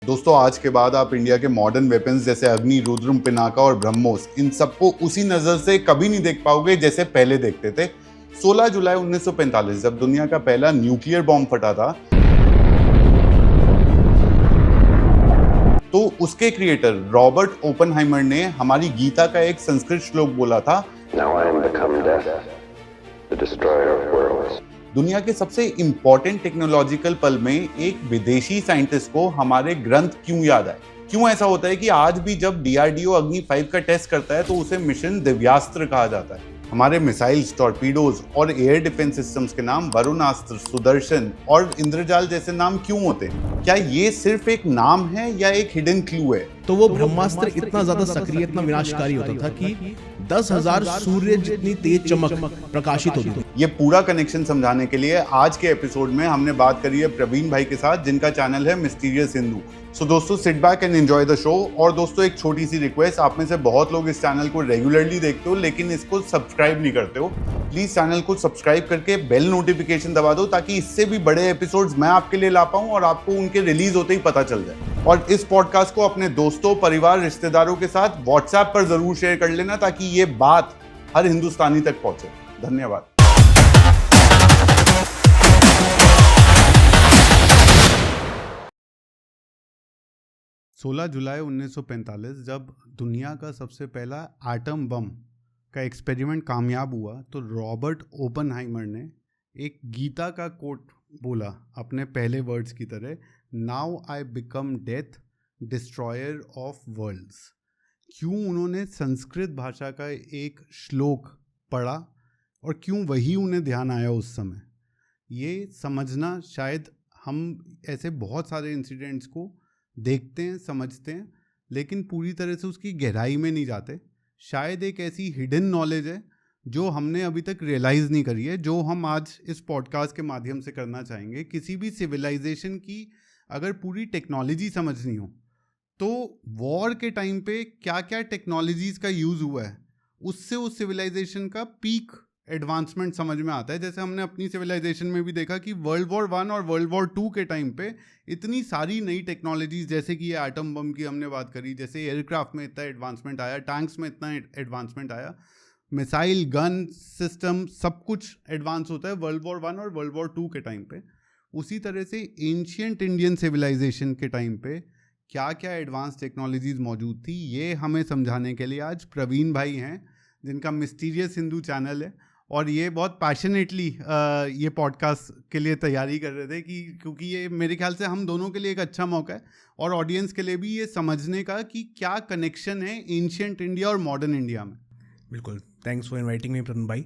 दोस्तों आज के बाद आप इंडिया के मॉडर्न वेपन्स जैसे अग्नि, रुद्रम, पिनाका और ब्रह्मोस इन सबको उसी नजर से कभी नहीं देख पाओगे जैसे पहले देखते थे। 16 जुलाई 1945 जब दुनिया का पहला न्यूक्लियर बॉम्ब फटा था तो उसके क्रिएटर रॉबर्ट ओपेनहाइमर ने हमारी गीता का एक संस्कृत श्लोक बोला था, Now I am become death, the destroyer of worlds. दुनिया के सबसे इंपॉर्टेंट टेक्नोलॉजिकल पल में एक विदेशी साइंटिस्ट को हमारे ग्रंथ क्यों याद आए। क्यों ऐसा होता है कि आज भी जब डीआरडीओ अग्नि 5 का टेस्ट करता है तो उसे मिशन दिव्यास्त्र कहा जाता है। हमारे मिसाइल्स, टॉर्पीडोज और एयर डिफेंस सिस्टम्स के नाम वरुणास्त्र, सुदर्शन और इंद्रजाल जैसे नाम क्यों होते हैं? क्या ये सिर्फ एक नाम है या एक हिडन क्लू है? तो वो ब्रह्मास्त्र इतना ज्यादा सक्रिय, इतना विनाशकारी होता था कि 10,000 सूर्य जितनी तेज चमक प्रकाशित होती थी। ये पूरा कनेक्शन समझाने के लिए आज के एपिसोड में हमने बात करी है प्रवीण भाई के साथ, जिनका चैनल है मिस्टीरियस हिंदू। सो दोस्तों, sit back and enjoy the show. और दोस्तों एक छोटी सी रिक्वेस्ट, आप में से बहुत लोग इस चैनल को रेगुलरली देखते हो लेकिन इसको सब्सक्राइब नहीं करते हो। प्लीज चैनल को सब्सक्राइब करके बेल नोटिफिकेशन दबा दो ताकि इससे भी बड़े एपिसोड्स मैं आपके लिए ला पाऊं और आपको उनके रिलीज होते ही पता चल जाए। और इस पॉडकास्ट को अपने दोस्तों, परिवार, रिश्तेदारों के साथ व्हाट्सएप पर जरूर शेयर कर लेना ताकि ये बात हर हिंदुस्तानी तक पहुंचे। धन्यवाद। सोलह जुलाई 1945 जब दुनिया का सबसे पहला एटम बम का एक्सपेरिमेंट कामयाब हुआ तो रॉबर्ट ओपेनहाइमर ने एक गीता का कोट बोला अपने पहले वर्ड्स की तरह, now I become death, destroyer of worlds. क्यों उन्होंने संस्कृत भाषा का एक श्लोक पढ़ा और क्यों वही उन्हें ध्यान आया उस समय, ये समझना, शायद हम ऐसे बहुत सारे इंसिडेंट्स को देखते हैं, समझते हैं, लेकिन पूरी तरह से उसकी गहराई में नहीं जाते। शायद एक ऐसी हिडन नॉलेज है जो हमने अभी तक रियलाइज़ नहीं करी है, जो हम आज इस पॉडकास्ट के माध्यम से करना चाहेंगे। किसी भी सिविलाइजेशन की अगर पूरी टेक्नोलॉजी समझनी हो तो वॉर के टाइम पे क्या क्या टेक्नोलॉजीज़ का यूज़ हुआ है, उससे उस सिविलाइजेशन का पीक एडवांसमेंट समझ में आता है। जैसे हमने अपनी सिविलाइजेशन में भी देखा कि वर्ल्ड वॉर 1 और वर्ल्ड वॉर 2 के टाइम पे इतनी सारी नई टेक्नोलॉजीज, जैसे कि ये एटम बम की हमने बात करी, जैसे एयरक्राफ्ट में इतना एडवांसमेंट आया, टैंक्स में इतना एडवांसमेंट आया, मिसाइल, गन सिस्टम, सब कुछ एडवांस होता है वर्ल्ड वॉर 1 और वर्ल्ड वॉर 2 के टाइम पे। उसी तरह से एंशियंट इंडियन सिविलाइजेशन के टाइम पे क्या क्या एडवांस टेक्नोलॉजीज मौजूद थी, ये हमें समझाने के लिए आज प्रवीण भाई हैं, जिनका मिस्टीरियस हिंदू चैनल है। और ये बहुत पैशनेटली ये पॉडकास्ट के लिए तैयारी कर रहे थे क्योंकि ये मेरे ख्याल से हम दोनों के लिए एक अच्छा मौका है और ऑडियंस के लिए भी ये समझने का कि क्या कनेक्शन है एंशियंट इंडिया और मॉडर्न इंडिया में। बिल्कुल, thanks for inviting me Praveen भाई।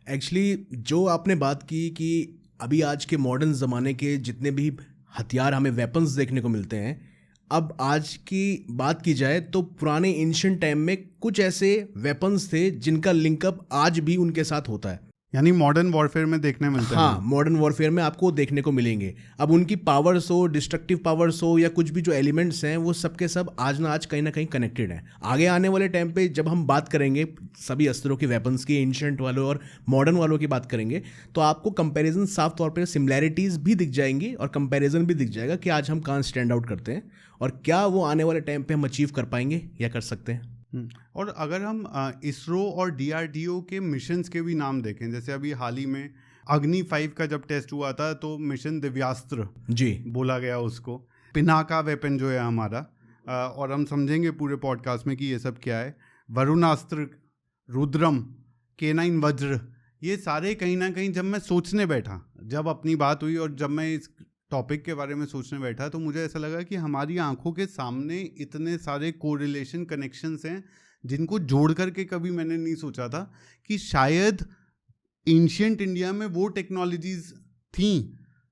एक्चुअली जो आपने बात की कि अभी आज के मॉडर्न ज़माने के जितने भी हथियार, हमें वेपन्स देखने को मिलते हैं, अब आज की बात की जाए तो पुराने एंशिएंट टाइम में कुछ ऐसे वेपन्स थे जिनका लिंकअप आज भी उनके साथ होता है, यानी मॉडर्न वॉरफेयर में देखने मिलते हैं। हाँ, मॉडर्न वॉरफेयर में आपको देखने को मिलेंगे। अब उनकी पावर्स हो, डिस्ट्रक्टिव पावर्स हो, या कुछ भी जो एलिमेंट्स हैं, वो सब के सब आज ना आज कहीं ना कहीं कनेक्टेड हैं। आगे आने वाले टाइम पे जब हम बात करेंगे सभी अस्त्रों के, वेपन्स की, एंशिएंट वालों और मॉडर्न वालों की बात करेंगे, तो आपको कंपैरिजन साफ तौर पर सिमिलैरिटीज़ भी दिख जाएंगी और कंपैरिजन भी दिख जाएगा कि आज हम कहाँ स्टैंड आउट करते हैं और क्या वो आने वाले टाइम पे हम अचीव कर पाएंगे या कर सकते हैं। और अगर हम इसरो और डीआरडीओ के मिशंस के भी नाम देखें, जैसे अभी हाल ही में अग्नि 5 का जब टेस्ट हुआ था तो मिशन दिव्यास्त्र जी बोला गया उसको, पिनाका वेपन जो है हमारा, और हम समझेंगे पूरे पॉडकास्ट में कि ये सब क्या है, वरुणास्त्र, रुद्रम, K9 वज्र, ये सारे कहीं ना कहीं जब मैं सोचने बैठा, जब अपनी बात हुई और जब मैं इस टॉपिक के बारे में सोचने बैठा तो मुझे ऐसा लगा कि हमारी आंखों के सामने इतने सारे कोरिलेशन, कनेक्शंस हैं जिनको जोड़ करके कभी मैंने नहीं सोचा था कि शायद एंशियंट इंडिया में वो टेक्नोलॉजीज थी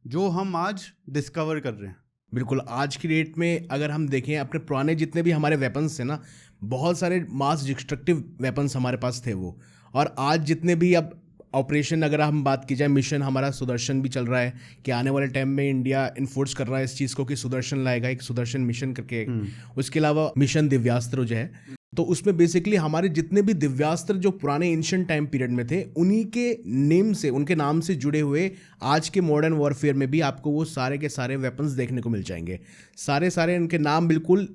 जो हम आज डिस्कवर कर रहे हैं। बिल्कुल, आज की डेट में अगर हम देखें, अपने पुराने जितने भी हमारे वेपन्स थे ना, बहुत सारे मास डिस्ट्रक्टिव वेपन्स हमारे पास थे वो, और आज जितने भी अब ऑपरेशन, अगर हम बात की जाए, मिशन हमारा सुदर्शन भी चल रहा है कि आने वाले टाइम में इंडिया इन्फोर्स कर रहा है इस चीज़ को कि सुदर्शन लाएगा, एक सुदर्शन मिशन करके। उसके अलावा मिशन दिव्यास्त्र जो है, तो उसमें बेसिकली हमारे जितने भी दिव्यास्त्र जो पुराने एंशिएंट टाइम पीरियड में थे, उन्हीं के नेम से, उनके नाम से जुड़े हुए आज के मॉडर्न वॉरफेयर में भी आपको वो सारे के सारे वेपन्स देखने को मिल जाएंगे। सारे उनके नाम बिल्कुल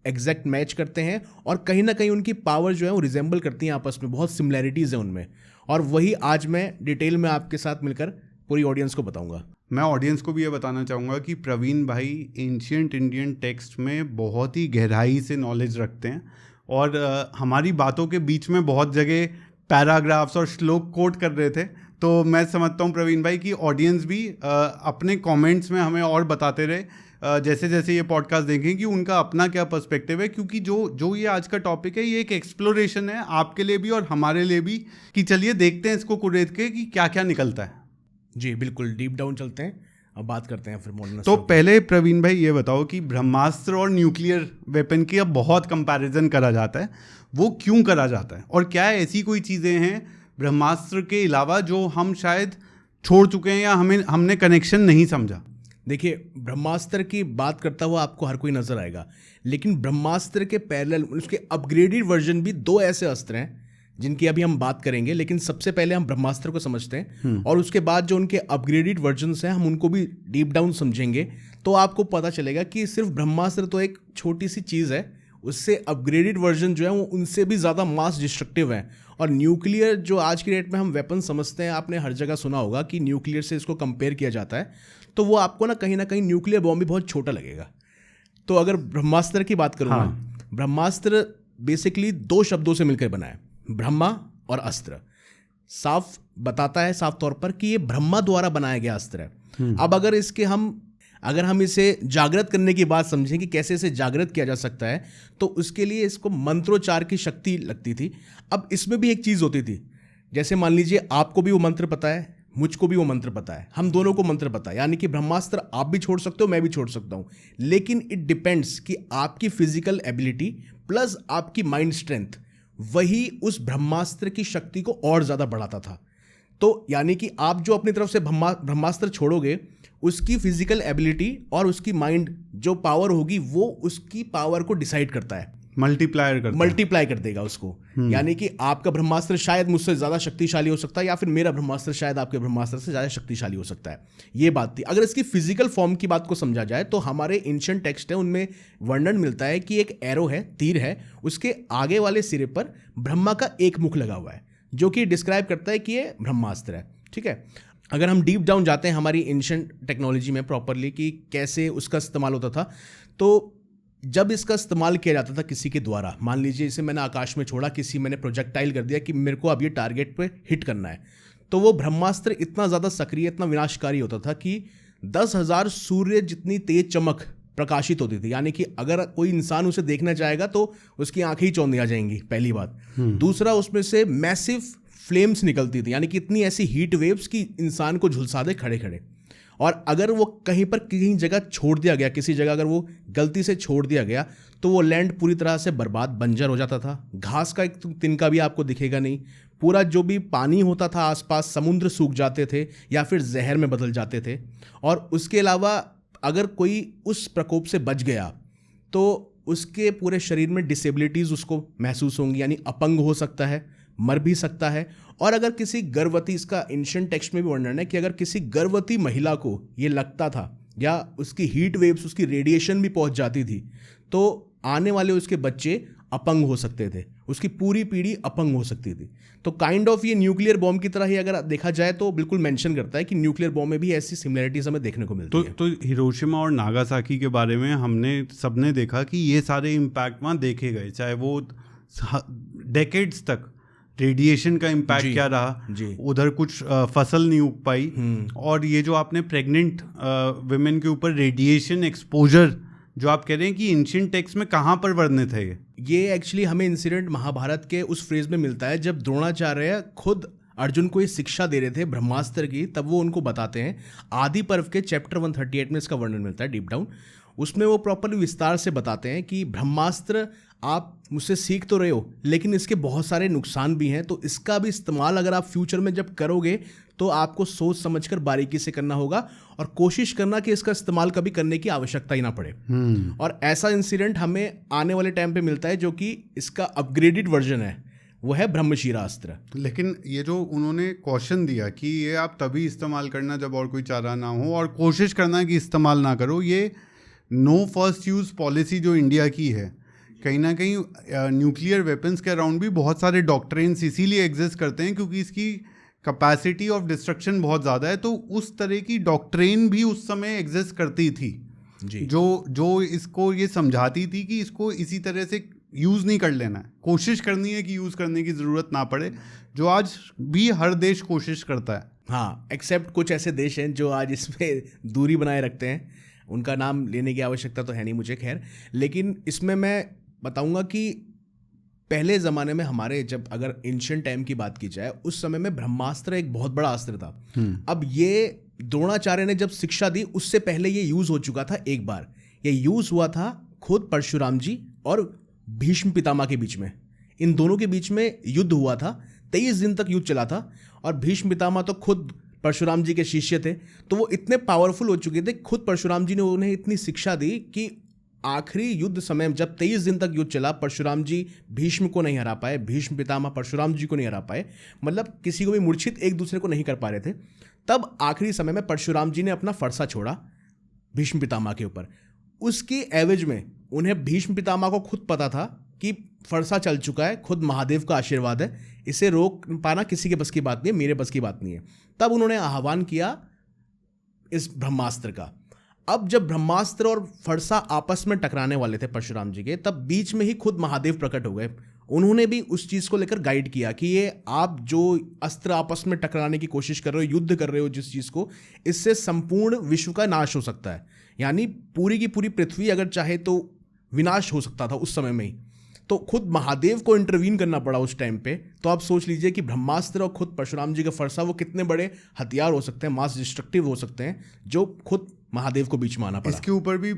एग्जैक्ट मैच करते हैं और कहीं ना कहीं उनकी पावर जो है वो रिजेंबल करती है आपस में, बहुत सिमिलैरिटीज़ हैं उनमें। और वही आज मैं डिटेल में आपके साथ मिलकर पूरी ऑडियंस को बताऊंगा। मैं ऑडियंस को भी ये बताना चाहूँगा कि प्रवीण भाई एंशिएंट इंडियन टेक्स्ट में बहुत ही गहराई से नॉलेज रखते हैं और हमारी बातों के बीच में बहुत जगह पैराग्राफ्स और श्लोक कोट कर रहे थे। तो मैं समझता हूँ प्रवीण भाई कि ऑडियंस भी अपने कमेंट्स में हमें और बताते रहे जैसे जैसे ये पॉडकास्ट देखें कि उनका अपना क्या पर्सपेक्टिव है, क्योंकि जो ये आज का टॉपिक है ये एक एक्सप्लोरेशन है आपके लिए भी और हमारे लिए भी, कि चलिए देखते हैं इसको कुरेद के कि क्या क्या निकलता है। जी बिल्कुल, डीप डाउन चलते हैं, अब बात करते हैं फिर मॉडर्न। तो पहले प्रवीण भाई ये बताओ कि ब्रह्मास्त्र और न्यूक्लियर वेपन की अब बहुत कंपैरिजन करा जाता है, वो क्यों करा जाता है और क्या ऐसी कोई चीज़ें हैं ब्रह्मास्त्र के अलावा जो हम शायद छोड़ चुके हैं या हमने कनेक्शन नहीं समझा? देखिए, ब्रह्मास्त्र की बात करता हुआ आपको हर कोई नजर आएगा, लेकिन ब्रह्मास्त्र के पैरेलल उसके अपग्रेडेड वर्जन भी दो ऐसे अस्त्र हैं जिनकी अभी हम बात करेंगे। लेकिन सबसे पहले हम ब्रह्मास्त्र को समझते हैं और उसके बाद जो उनके अपग्रेडेड वर्जन्स हैं हम उनको भी डीप डाउन समझेंगे। तो आपको पता चलेगा कि सिर्फ ब्रह्मास्त्र तो एक छोटी सी चीज़ है, उससे अपग्रेडेड वर्जन जो है वो उनसे भी ज़्यादा मास डिस्ट्रक्टिव है। और न्यूक्लियर जो आज की डेट में हम वेपन समझते हैं, आपने हर जगह सुना होगा कि न्यूक्लियर से इसको कंपेयर किया जाता है, तो वो आपको ना कहीं न्यूक्लियर बॉम्ब भी बहुत छोटा लगेगा। तो अगर ब्रह्मास्त्र की बात करूँ, ब्रह्मास्त्र बेसिकली दो शब्दों से मिलकर बना है, ब्रह्मा और अस्त्र। साफ बताता है साफ तौर पर कि ये ब्रह्मा द्वारा बनाया गया अस्त्र है। अब अगर हम इसे जागृत करने की बात समझें कि कैसे इसे जागृत किया जा सकता है, तो उसके लिए इसको मंत्रोच्चार की शक्ति लगती थी। अब इसमें भी एक चीज़ होती थी, जैसे मान लीजिए आपको भी वो मंत्र पता है, मुझको भी वो मंत्र पता है, हम दोनों को मंत्र पता है, यानी कि ब्रह्मास्त्र आप भी छोड़ सकते हो, मैं भी छोड़ सकता हूँ। लेकिन इट डिपेंड्स कि आपकी फिजिकल एबिलिटी प्लस आपकी माइंड स्ट्रेंथ, वही उस ब्रह्मास्त्र की शक्ति को और ज़्यादा बढ़ाता था। तो यानी कि आप जो अपनी तरफ से ब्रह्मास्त्र छोड़ोगे, उसकी फिजिकल एबिलिटी और उसकी माइंड जो पावर होगी वो उसकी पावर को डिसाइड करता है, मल्टीप्लाई कर देगा उसको। यानी कि आपका ब्रह्मास्त्र शायद मुझसे ज़्यादा शक्तिशाली हो सकता है, या फिर मेरा ब्रह्मास्त्र शायद आपके ब्रह्मास्त्र से ज़्यादा शक्तिशाली हो सकता है। ये बात थी। अगर इसकी फिजिकल फॉर्म की बात को समझा जाए तो हमारे एंशिएंट टेक्स्ट है उनमें वर्णन मिलता है कि एक एरो है, तीर है, उसके आगे वाले सिरे पर ब्रह्मा का एक मुख लगा हुआ है, जो कि डिस्क्राइब करता है कि ये ब्रह्मास्त्र है। ठीक है, अगर हम डीप डाउन जाते हैं हमारी एंशिएंट टेक्नोलॉजी में प्रॉपरली कि कैसे उसका इस्तेमाल होता था, तो जब इसका इस्तेमाल किया जाता था किसी के द्वारा, मान लीजिए इसे मैंने आकाश में छोड़ा, मैंने प्रोजेक्टाइल कर दिया कि मेरे को अब ये टारगेट पे हिट करना है, तो वो ब्रह्मास्त्र इतना ज़्यादा सक्रिय, इतना विनाशकारी होता था कि 10,000 सूर्य जितनी तेज चमक प्रकाशित होती थी। यानी कि अगर कोई इंसान उसे देखना चाहेगा तो उसकी आंखें ही चौंधी आ जाएंगी, पहली बात। दूसरा, उसमें से मैसिव फ्लेम्स निकलती थी, यानी कि इतनी ऐसी हीट वेव्स कि इंसान को झुलसा दे खड़े खड़े। और अगर वो कहीं पर कहीं जगह छोड़ दिया गया, किसी जगह अगर वो गलती से छोड़ दिया गया, तो वो लैंड पूरी तरह से बर्बाद, बंजर हो जाता था। घास का एक तिनका भी आपको दिखेगा नहीं। पूरा जो भी पानी होता था आसपास, समुद्र सूख जाते थे या फिर जहर में बदल जाते थे। और उसके अलावा अगर कोई उस प्रकोप से बच गया तो उसके पूरे शरीर में डिसेबिलिटीज़ उसको महसूस होंगी, यानी अपंग हो सकता है, मर भी सकता है। और अगर किसी गर्भवती, इसका एंशिएंट टेक्स्ट में भी वर्णन है कि अगर किसी गर्भवती महिला को ये लगता था या उसकी हीट वेव्स, उसकी रेडिएशन भी पहुंच जाती थी, तो आने वाले उसके बच्चे अपंग हो सकते थे, उसकी पूरी पीढ़ी अपंग हो सकती थी। तो काइंड ऑफ ये न्यूक्लियर बॉम्ब की तरह ही अगर देखा जाए तो बिल्कुल मेंशन करता है कि न्यूक्लियर बॉम्ब में भी ऐसी सिमिलरिटीज हमें देखने को मिलती है। तो हिरोशिमा और नागासाकी के बारे में हमने सबने देखा कि ये सारे इम्पैक्ट वहाँ देखे गए, चाहे वो डेकेड्स तक रेडिएशन का इम्पैक्ट क्या रहा, उधर कुछ फसल नहीं उग पाई, और ये जो आपने प्रेग्नेंट वुमेन के ऊपर रेडिएशन एक्सपोजर जो आप कह रहे हैं कि एंशिएंट टेक्स्ट में कहाँ पर वर्णित है ये एक्चुअली हमें इंसिडेंट महाभारत के उस फ्रेज में मिलता है जब द्रोणाचार्य खुद अर्जुन को ये शिक्षा दे रहे थे ब्रह्मास्त्र की, तब वो उनको बताते हैं। आदि पर्व के चैप्टर 138 में इसका वर्णन मिलता है डीप डाउन। उसमें वो प्रॉपरली विस्तार से बताते हैं कि ब्रह्मास्त्र आप मुझसे सीख तो रहे हो, लेकिन इसके बहुत सारे नुकसान भी हैं, तो इसका भी इस्तेमाल अगर आप फ्यूचर में जब करोगे तो आपको सोच समझकर बारीकी से करना होगा और कोशिश करना कि इसका इस्तेमाल कभी करने की आवश्यकता ही ना पड़े। और ऐसा इंसिडेंट हमें आने वाले टाइम पे मिलता है जो कि इसका अपग्रेडेड वर्जन है, वो है ब्रह्मशिरा अस्त्र। लेकिन ये जो उन्होंने क्वेश्चन दिया कि ये आप तभी इस्तेमाल करना जब और कोई चारा ना हो, और कोशिश करना कि इस्तेमाल ना करो, ये नो फर्स्ट यूज़ पॉलिसी जो इंडिया की है, कहीं ना कहीं न्यूक्लियर वेपन्स के अराउंड भी बहुत सारे डॉक्ट्रिन्स इसीलिए एग्जिस्ट करते हैं क्योंकि इसकी कैपेसिटी ऑफ डिस्ट्रक्शन बहुत ज़्यादा है। तो उस तरह की डॉक्ट्रिन भी उस समय एग्जिस्ट करती थी जी। जो इसको ये समझाती थी कि इसको इसी तरह से यूज़ नहीं कर लेना है, कोशिश करनी है कि यूज़ करने की ज़रूरत ना पड़े, जो आज भी हर देश कोशिश करता है। हाँ, एक्सेप्ट कुछ ऐसे देश हैं जो आज इसमें दूरी बनाए रखते हैं, उनका नाम लेने की आवश्यकता तो है नहीं मुझे, खैर। लेकिन इसमें मैं बताऊंगा कि पहले ज़माने में हमारे, जब अगर एंशिएंट टाइम की बात की जाए, उस समय में ब्रह्मास्त्र एक बहुत बड़ा अस्त्र था। अब ये द्रोणाचार्य ने जब शिक्षा दी उससे पहले ये यूज़ हो चुका था एक बार। ये यूज़ हुआ था खुद परशुराम जी और भीष्म पितामह के बीच में, इन दोनों के बीच में युद्ध हुआ था। 23 दिन तक युद्ध चला था और भीष्म पितामह तो खुद परशुराम जी के शिष्य थे, तो वो इतने पावरफुल हो चुके थे, खुद परशुराम जी ने उन्हें इतनी शिक्षा दी कि आखिरी युद्ध समय में जब 23 दिन तक युद्ध चला, परशुराम जी भीष्म को नहीं हरा पाए, भीष्म पितामह परशुराम जी को नहीं हरा पाए, मतलब किसी को भी मूर्छित एक दूसरे को नहीं कर पा रहे थे। तब आखिरी समय में परशुराम जी ने अपना फरसा छोड़ा भीष्म पितामह के ऊपर। उसके एवज में उन्हें भीष्म पितामह को खुद पता था कि फरसा चल चुका है, खुद महादेव का आशीर्वाद है, इसे रोक पाना किसी के बस की बात नहीं है, मेरे बस की बात नहीं है। तब उन्होंने आह्वान किया इस ब्रह्मास्त्र का। अब जब ब्रह्मास्त्र और फरसा आपस में टकराने वाले थे परशुराम जी के, तब बीच में ही खुद महादेव प्रकट हो गए। उन्होंने भी उस चीज़ को लेकर गाइड किया कि ये आप जो अस्त्र आपस में टकराने की कोशिश कर रहे हो, युद्ध कर रहे हो जिस चीज़ को, इससे संपूर्ण विश्व का नाश हो सकता है। यानी पूरी की पूरी पृथ्वी अगर चाहे तो विनाश हो सकता था उस समय में ही। तो खुद महादेव को इंटरवीन करना पड़ा उस टाइम पे। तो आप सोच लीजिए कि ब्रह्मास्त्र और खुद परशुराम जी का फरसा वो कितने बड़े हथियार हो सकते हैं, मास डिस्ट्रक्टिव हो सकते हैं, जो खुद महादेव को बीच में आना पड़ा। इसके ऊपर भी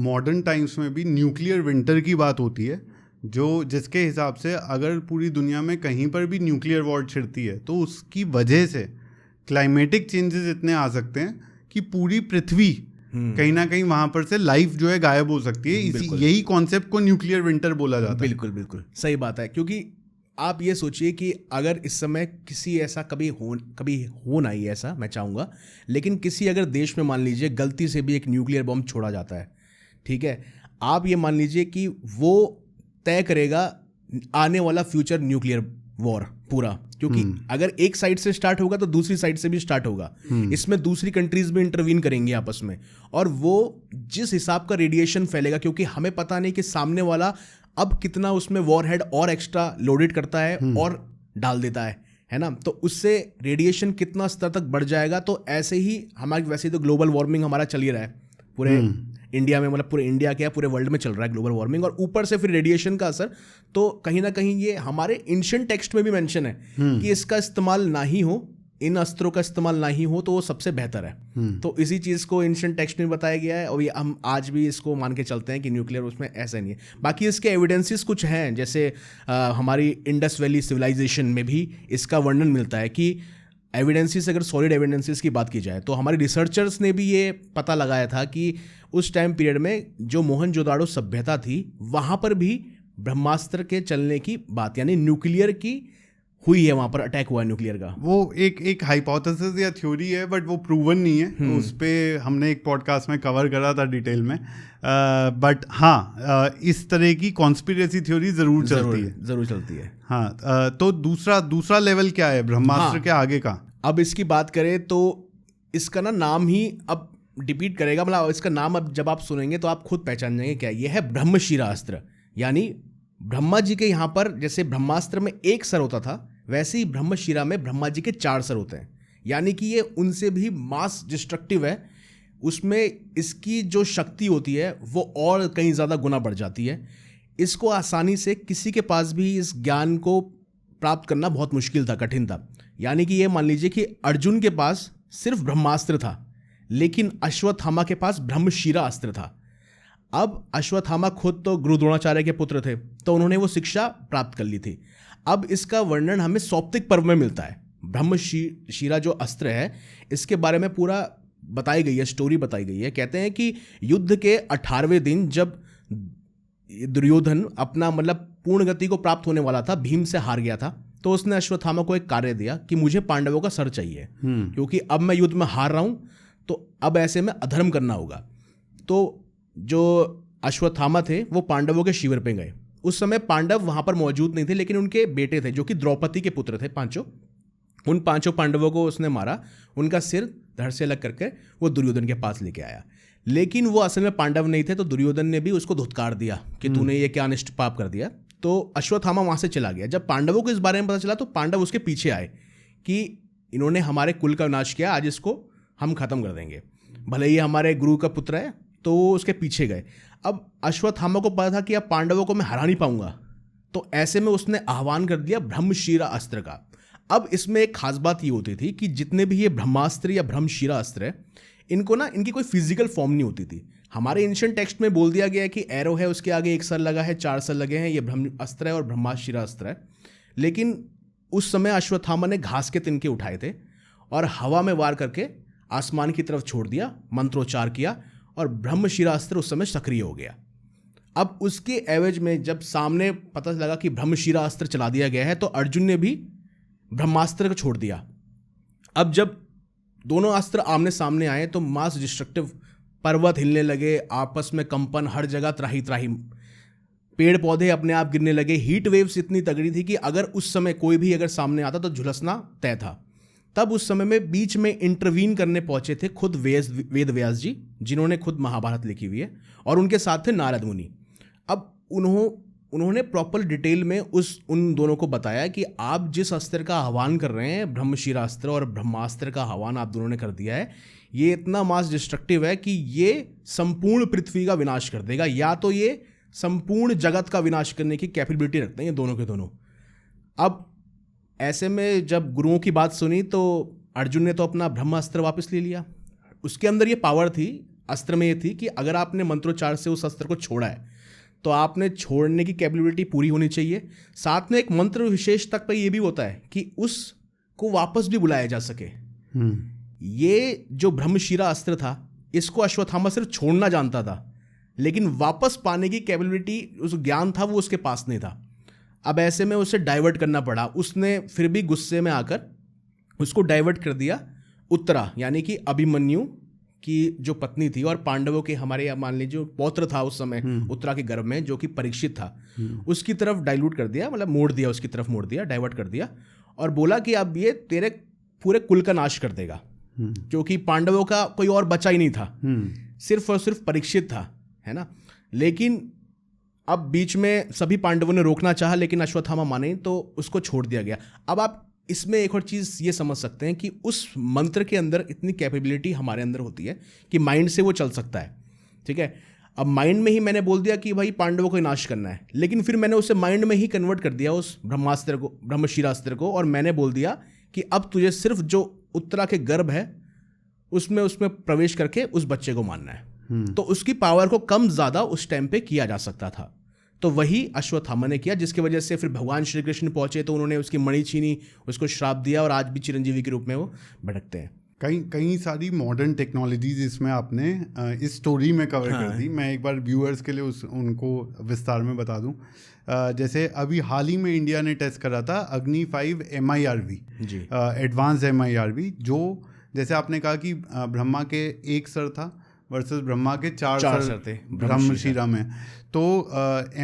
मॉडर्न टाइम्स में भी न्यूक्लियर विंटर की बात होती है, जो जिसके हिसाब से अगर पूरी दुनिया में कहीं पर भी न्यूक्लियर वॉर छिड़ती है तो उसकी वजह से क्लाइमेटिक चेंजेस इतने आ सकते हैं कि पूरी पृथ्वी कहीं ना कहीं वहां पर से लाइफ जो है गायब हो सकती है। यही कॉन्सेप्ट को न्यूक्लियर विंटर बोला जाता है। बिल्कुल बिल्कुल सही बात है, क्योंकि आप ये सोचिए कि अगर इस समय किसी ऐसा कभी हो ना ही ऐसा, मैं चाहूँगा, लेकिन किसी अगर देश में मान लीजिए गलती से भी एक न्यूक्लियर बॉम्ब छोड़ा जाता है, ठीक है, आप ये मान लीजिए कि वो तय करेगा आने वाला फ्यूचर न्यूक्लियर वॉर पूरा, क्योंकि अगर एक साइड से स्टार्ट होगा तो दूसरी साइड से भी स्टार्ट होगा। इसमें दूसरी कंट्रीज भी इंटरवीन करेंगी आपस में, और वो जिस हिसाब का रेडिएशन फैलेगा, क्योंकि हमें पता नहीं कि सामने वाला अब कितना उसमें वॉर हेड और एक्स्ट्रा लोडेड करता है और डाल देता है ना, तो उससे रेडिएशन कितना स्तर तक बढ़ जाएगा। तो ऐसे ही हमारे, वैसे तो ग्लोबल वार्मिंग हमारा चल ही रहा है पूरे इंडिया में, मतलब पूरे इंडिया क्या पूरे वर्ल्ड में चल रहा है ग्लोबल वार्मिंग, और ऊपर से फिर रेडिएशन का असर। तो कहीं ना कहीं ये हमारे एंशिएंट टेक्स्ट में भी मेंशन है कि इसका इस्तेमाल ना ही हो, इन अस्त्रों का इस्तेमाल ना ही हो तो वो सबसे बेहतर है। तो इसी चीज़ को एंशिएंट टेक्स्ट में बताया गया है, और ये हम आज भी इसको मान के चलते हैं कि न्यूक्लियर उसमें ऐसा नहीं है। बाकी इसके एविडेंसेस कुछ हैं, जैसे हमारी इंडस वैली सिविलाइजेशन में भी इसका वर्णन मिलता है कि एविडेंसेस, अगर सॉलिड एविडेंसेस की बात की जाए तो हमारे रिसर्चर्स ने भी ये पता लगाया था कि उस टाइम पीरियड में जो मोहनजोदाड़ो सभ्यता थी वहाँ पर भी ब्रह्मास्त्र के चलने की बात, यानी न्यूक्लियर की हुई है, वहाँ पर अटैक हुआ है न्यूक्लियर का। वो एक हाइपोथेसिस या थ्योरी है, बट वो प्रूवन नहीं है। तो उस पर हमने एक पॉडकास्ट में कवर करा था डिटेल में, बट हाँ इस तरह की कॉन्स्पिरेसी थ्योरी ज़रूर चलती है। हाँ, तो दूसरा लेवल क्या है ब्रह्मास्त्र के आगे का? अब इसकी बात करें तो इसका नाम ही अब डिपीट करेगा, मतलब इसका नाम अब जब आप सुनेंगे तो आप खुद पहचान जाएंगे क्या। यह है ब्रह्मशिरा अस्त्र, यानी ब्रह्मा जी के यहाँ पर जैसे ब्रह्मास्त्र में एक सर होता था, वैसे ही ब्रह्मशिरा में ब्रह्मा जी के 4 सर होते हैं, यानी कि ये उनसे भी मास डिस्ट्रक्टिव है। उसमें इसकी जो शक्ति होती है वो और कहीं ज़्यादा गुना बढ़ जाती है। इसको आसानी से किसी के पास भी इस ज्ञान को प्राप्त करना बहुत मुश्किल था, कठिन था। यानी कि ये मान लीजिए कि अर्जुन के पास सिर्फ ब्रह्मास्त्र था, लेकिन अश्वत्थामा के पास ब्रह्मशिरा अस्त्र था। अब अश्वत्थामा खुद तो गुरु द्रोणाचार्य के पुत्र थे, तो उन्होंने वो शिक्षा प्राप्त कर ली थी। अब इसका वर्णन हमें सौप्तिक पर्व में मिलता है। ब्रह्मशिरा जो अस्त्र है, इसके बारे में पूरा बताई गई है, स्टोरी बताई गई है। कहते हैं कि युद्ध के 18वें दिन जब दुर्योधन अपना मतलब पूर्ण गति को प्राप्त होने वाला था, भीम से हार गया था, तो उसने अश्वत्थामा को एक कार्य दिया कि मुझे पांडवों का सर चाहिए, क्योंकि अब मैं युद्ध में हार रहा हूं, तो अब ऐसे में अधर्म करना होगा। तो जो अश्वत्थामा थे वो पांडवों के शिविर पे गए। उस समय पांडव वहां पर मौजूद नहीं थे, लेकिन उनके बेटे थे जो कि द्रौपदी के पुत्र थे पांचों। उन पांचों पांडवों को उसने मारा, उनका सिर धड़ से अलग करके वो दुर्योधन के पास लेके आया। लेकिन वो असल में पांडव नहीं थे, तो दुर्योधन ने भी उसको धुतकार दिया कि तूने ये क्या अनिष्ट पाप कर दिया। तो अश्वत्थामा वहां से चला गया। जब पांडवों को इस बारे में पता चला तो पांडव उसके पीछे आए कि इन्होंने हमारे कुल का विनाश किया, आज इसको हम खत्म कर देंगे, भले ही हमारे गुरु का पुत्र है। तो उसके पीछे गए। अब अश्वत्थामा को पता था कि अब पांडवों को मैं हरा नहीं पाऊंगा, तो ऐसे में उसने आह्वान कर दिया ब्रह्मशिरा अस्त्र का। अब इसमें एक खास बात ये होती थी कि जितने भी ये ब्रह्मास्त्र या ब्रह्मशिरा अस्त्र है, इनको ना इनकी कोई फिजिकल फॉर्म नहीं होती थी। हमारे एंशिएंट टेक्स्ट में बोल दिया गया है कि एरो है, उसके आगे एक सर लगा है, 4 सर लगे हैं, ये ब्रह्म अस्त्र है और ब्रह्माशिरा अस्त्र है। लेकिन उस समय अश्वत्थामा ने घास के तिनके उठाए थे और हवा में वार करके आसमान की तरफ छोड़ दिया, मंत्रोच्चार किया और ब्रह्मशिरा अस्त्र उस समय सक्रिय हो गया। अब उसके एवज में जब सामने पता लगा कि ब्रह्मशिरा अस्त्र चला दिया गया है, तो अर्जुन ने भी ब्रह्मास्त्र को छोड़ दिया। अब जब दोनों अस्त्र आमने सामने आए तो मास डिस्ट्रक्टिव, पर्वत हिलने लगे, आपस में कंपन, हर जगह त्राही त्राही, पेड़ पौधे अपने आप गिरने लगे। हीट वेव्स इतनी तगड़ी थी कि अगर उस समय कोई भी अगर सामने आता तो झुलसना तय था। तब उस समय में बीच में इंटरवीन करने पहुंचे थे खुद वेद व्यास जी, जिन्होंने खुद महाभारत लिखी हुई है, और उनके साथ थे नारद मुनि। अब उन्होंने प्रॉपर डिटेल में उन दोनों को बताया कि आप जिस अस्त्र का आह्वान कर रहे हैं, ब्रह्मशिरा अस्त्र और ब्रह्मास्त्र का आह्वान आप दोनों ने कर दिया है, ये इतना मास डिस्ट्रक्टिव है कि ये संपूर्ण पृथ्वी का विनाश कर देगा, या तो ये संपूर्ण जगत का विनाश करने की कैपेबिलिटी रखते हैं ये दोनों के दोनों। अब ऐसे में जब गुरुओं की बात सुनी तो अर्जुन ने तो अपना ब्रह्मास्त्र वापस ले लिया। उसके अंदर ये पावर थी, अस्त्र में ये थी कि अगर आपने मंत्रोच्चार से उस अस्त्र को छोड़ा है तो आपने छोड़ने की कैपेबिलिटी पूरी होनी चाहिए। साथ में एक मंत्र विशेष तक पर यह भी होता है कि उसको वापस भी बुलाया जा सके। ये जो ब्रह्मशिरा अस्त्र था, इसको अश्वत्थामा सिर्फ छोड़ना जानता था, लेकिन वापस पाने की कैपेबिलिटी, उस ज्ञान था वो उसके पास नहीं था। अब ऐसे में उसे डाइवर्ट करना पड़ा। उसने फिर भी गुस्से में आकर उसको डाइवर्ट कर दिया उत्तरा, यानी कि अभिमन्यु की जो पत्नी थी और पांडवों के हमारे मान लीजिए जो पौत्र था उस समय उत्तरा के गर्भ में, जो कि परीक्षित था, उसकी तरफ डाइल्यूट कर दिया, मतलब मोड़ दिया, उसकी तरफ मोड़ दिया, डाइवर्ट कर दिया, और बोला कि अब ये तेरे पूरे कुल का नाश कर देगा, क्योंकि पांडवों का कोई और बचा ही नहीं था, सिर्फ और सिर्फ परीक्षित था, है ना। लेकिन अब बीच में सभी पांडवों ने रोकना चाहा, लेकिन अश्वत्थामा माने तो उसको छोड़ दिया गया। अब आप इसमें एक और चीज़ ये समझ सकते हैं कि उस मंत्र के अंदर इतनी कैपेबिलिटी हमारे अंदर होती है कि माइंड से वो चल सकता है, ठीक है। अब माइंड में ही मैंने बोल दिया कि भाई पांडवों को नाश करना है, लेकिन फिर मैंने उसे माइंड में ही कन्वर्ट कर दिया उस ब्रह्मास्त्र को, ब्रह्मशिरास्त्र को, और मैंने बोल दिया कि अब तुझे सिर्फ जो उत्तरा के गर्भ है उसमें प्रवेश करके उस बच्चे को मानना है। तो उसकी पावर को कम ज़्यादा उस टाइम पे किया जा सकता था। तो वही अश्वत्थामा ने किया, जिसकी वजह से फिर भगवान श्री कृष्ण पहुंचे तो उन्होंने उसकी मणि छीनी, उसको श्राप दिया, और आज भी चिरंजीवी के रूप में वो भटकते हैं। कई सारी मॉडर्न टेक्नोलॉजीज इसमें आपने इस स्टोरी में कवर कर दी। मैं एक बार व्यूअर्स के लिए उनको विस्तार में बता दूं। जैसे अभी हाल ही में इंडिया ने टेस्ट करा था अग्नि 5 MIRV, एडवांस MIRV, जो जैसे आपने कहा कि ब्रह्मा के एक सर था वर्सेस ब्रह्मा के चार सर थे ब्रह्मशिरा में। तो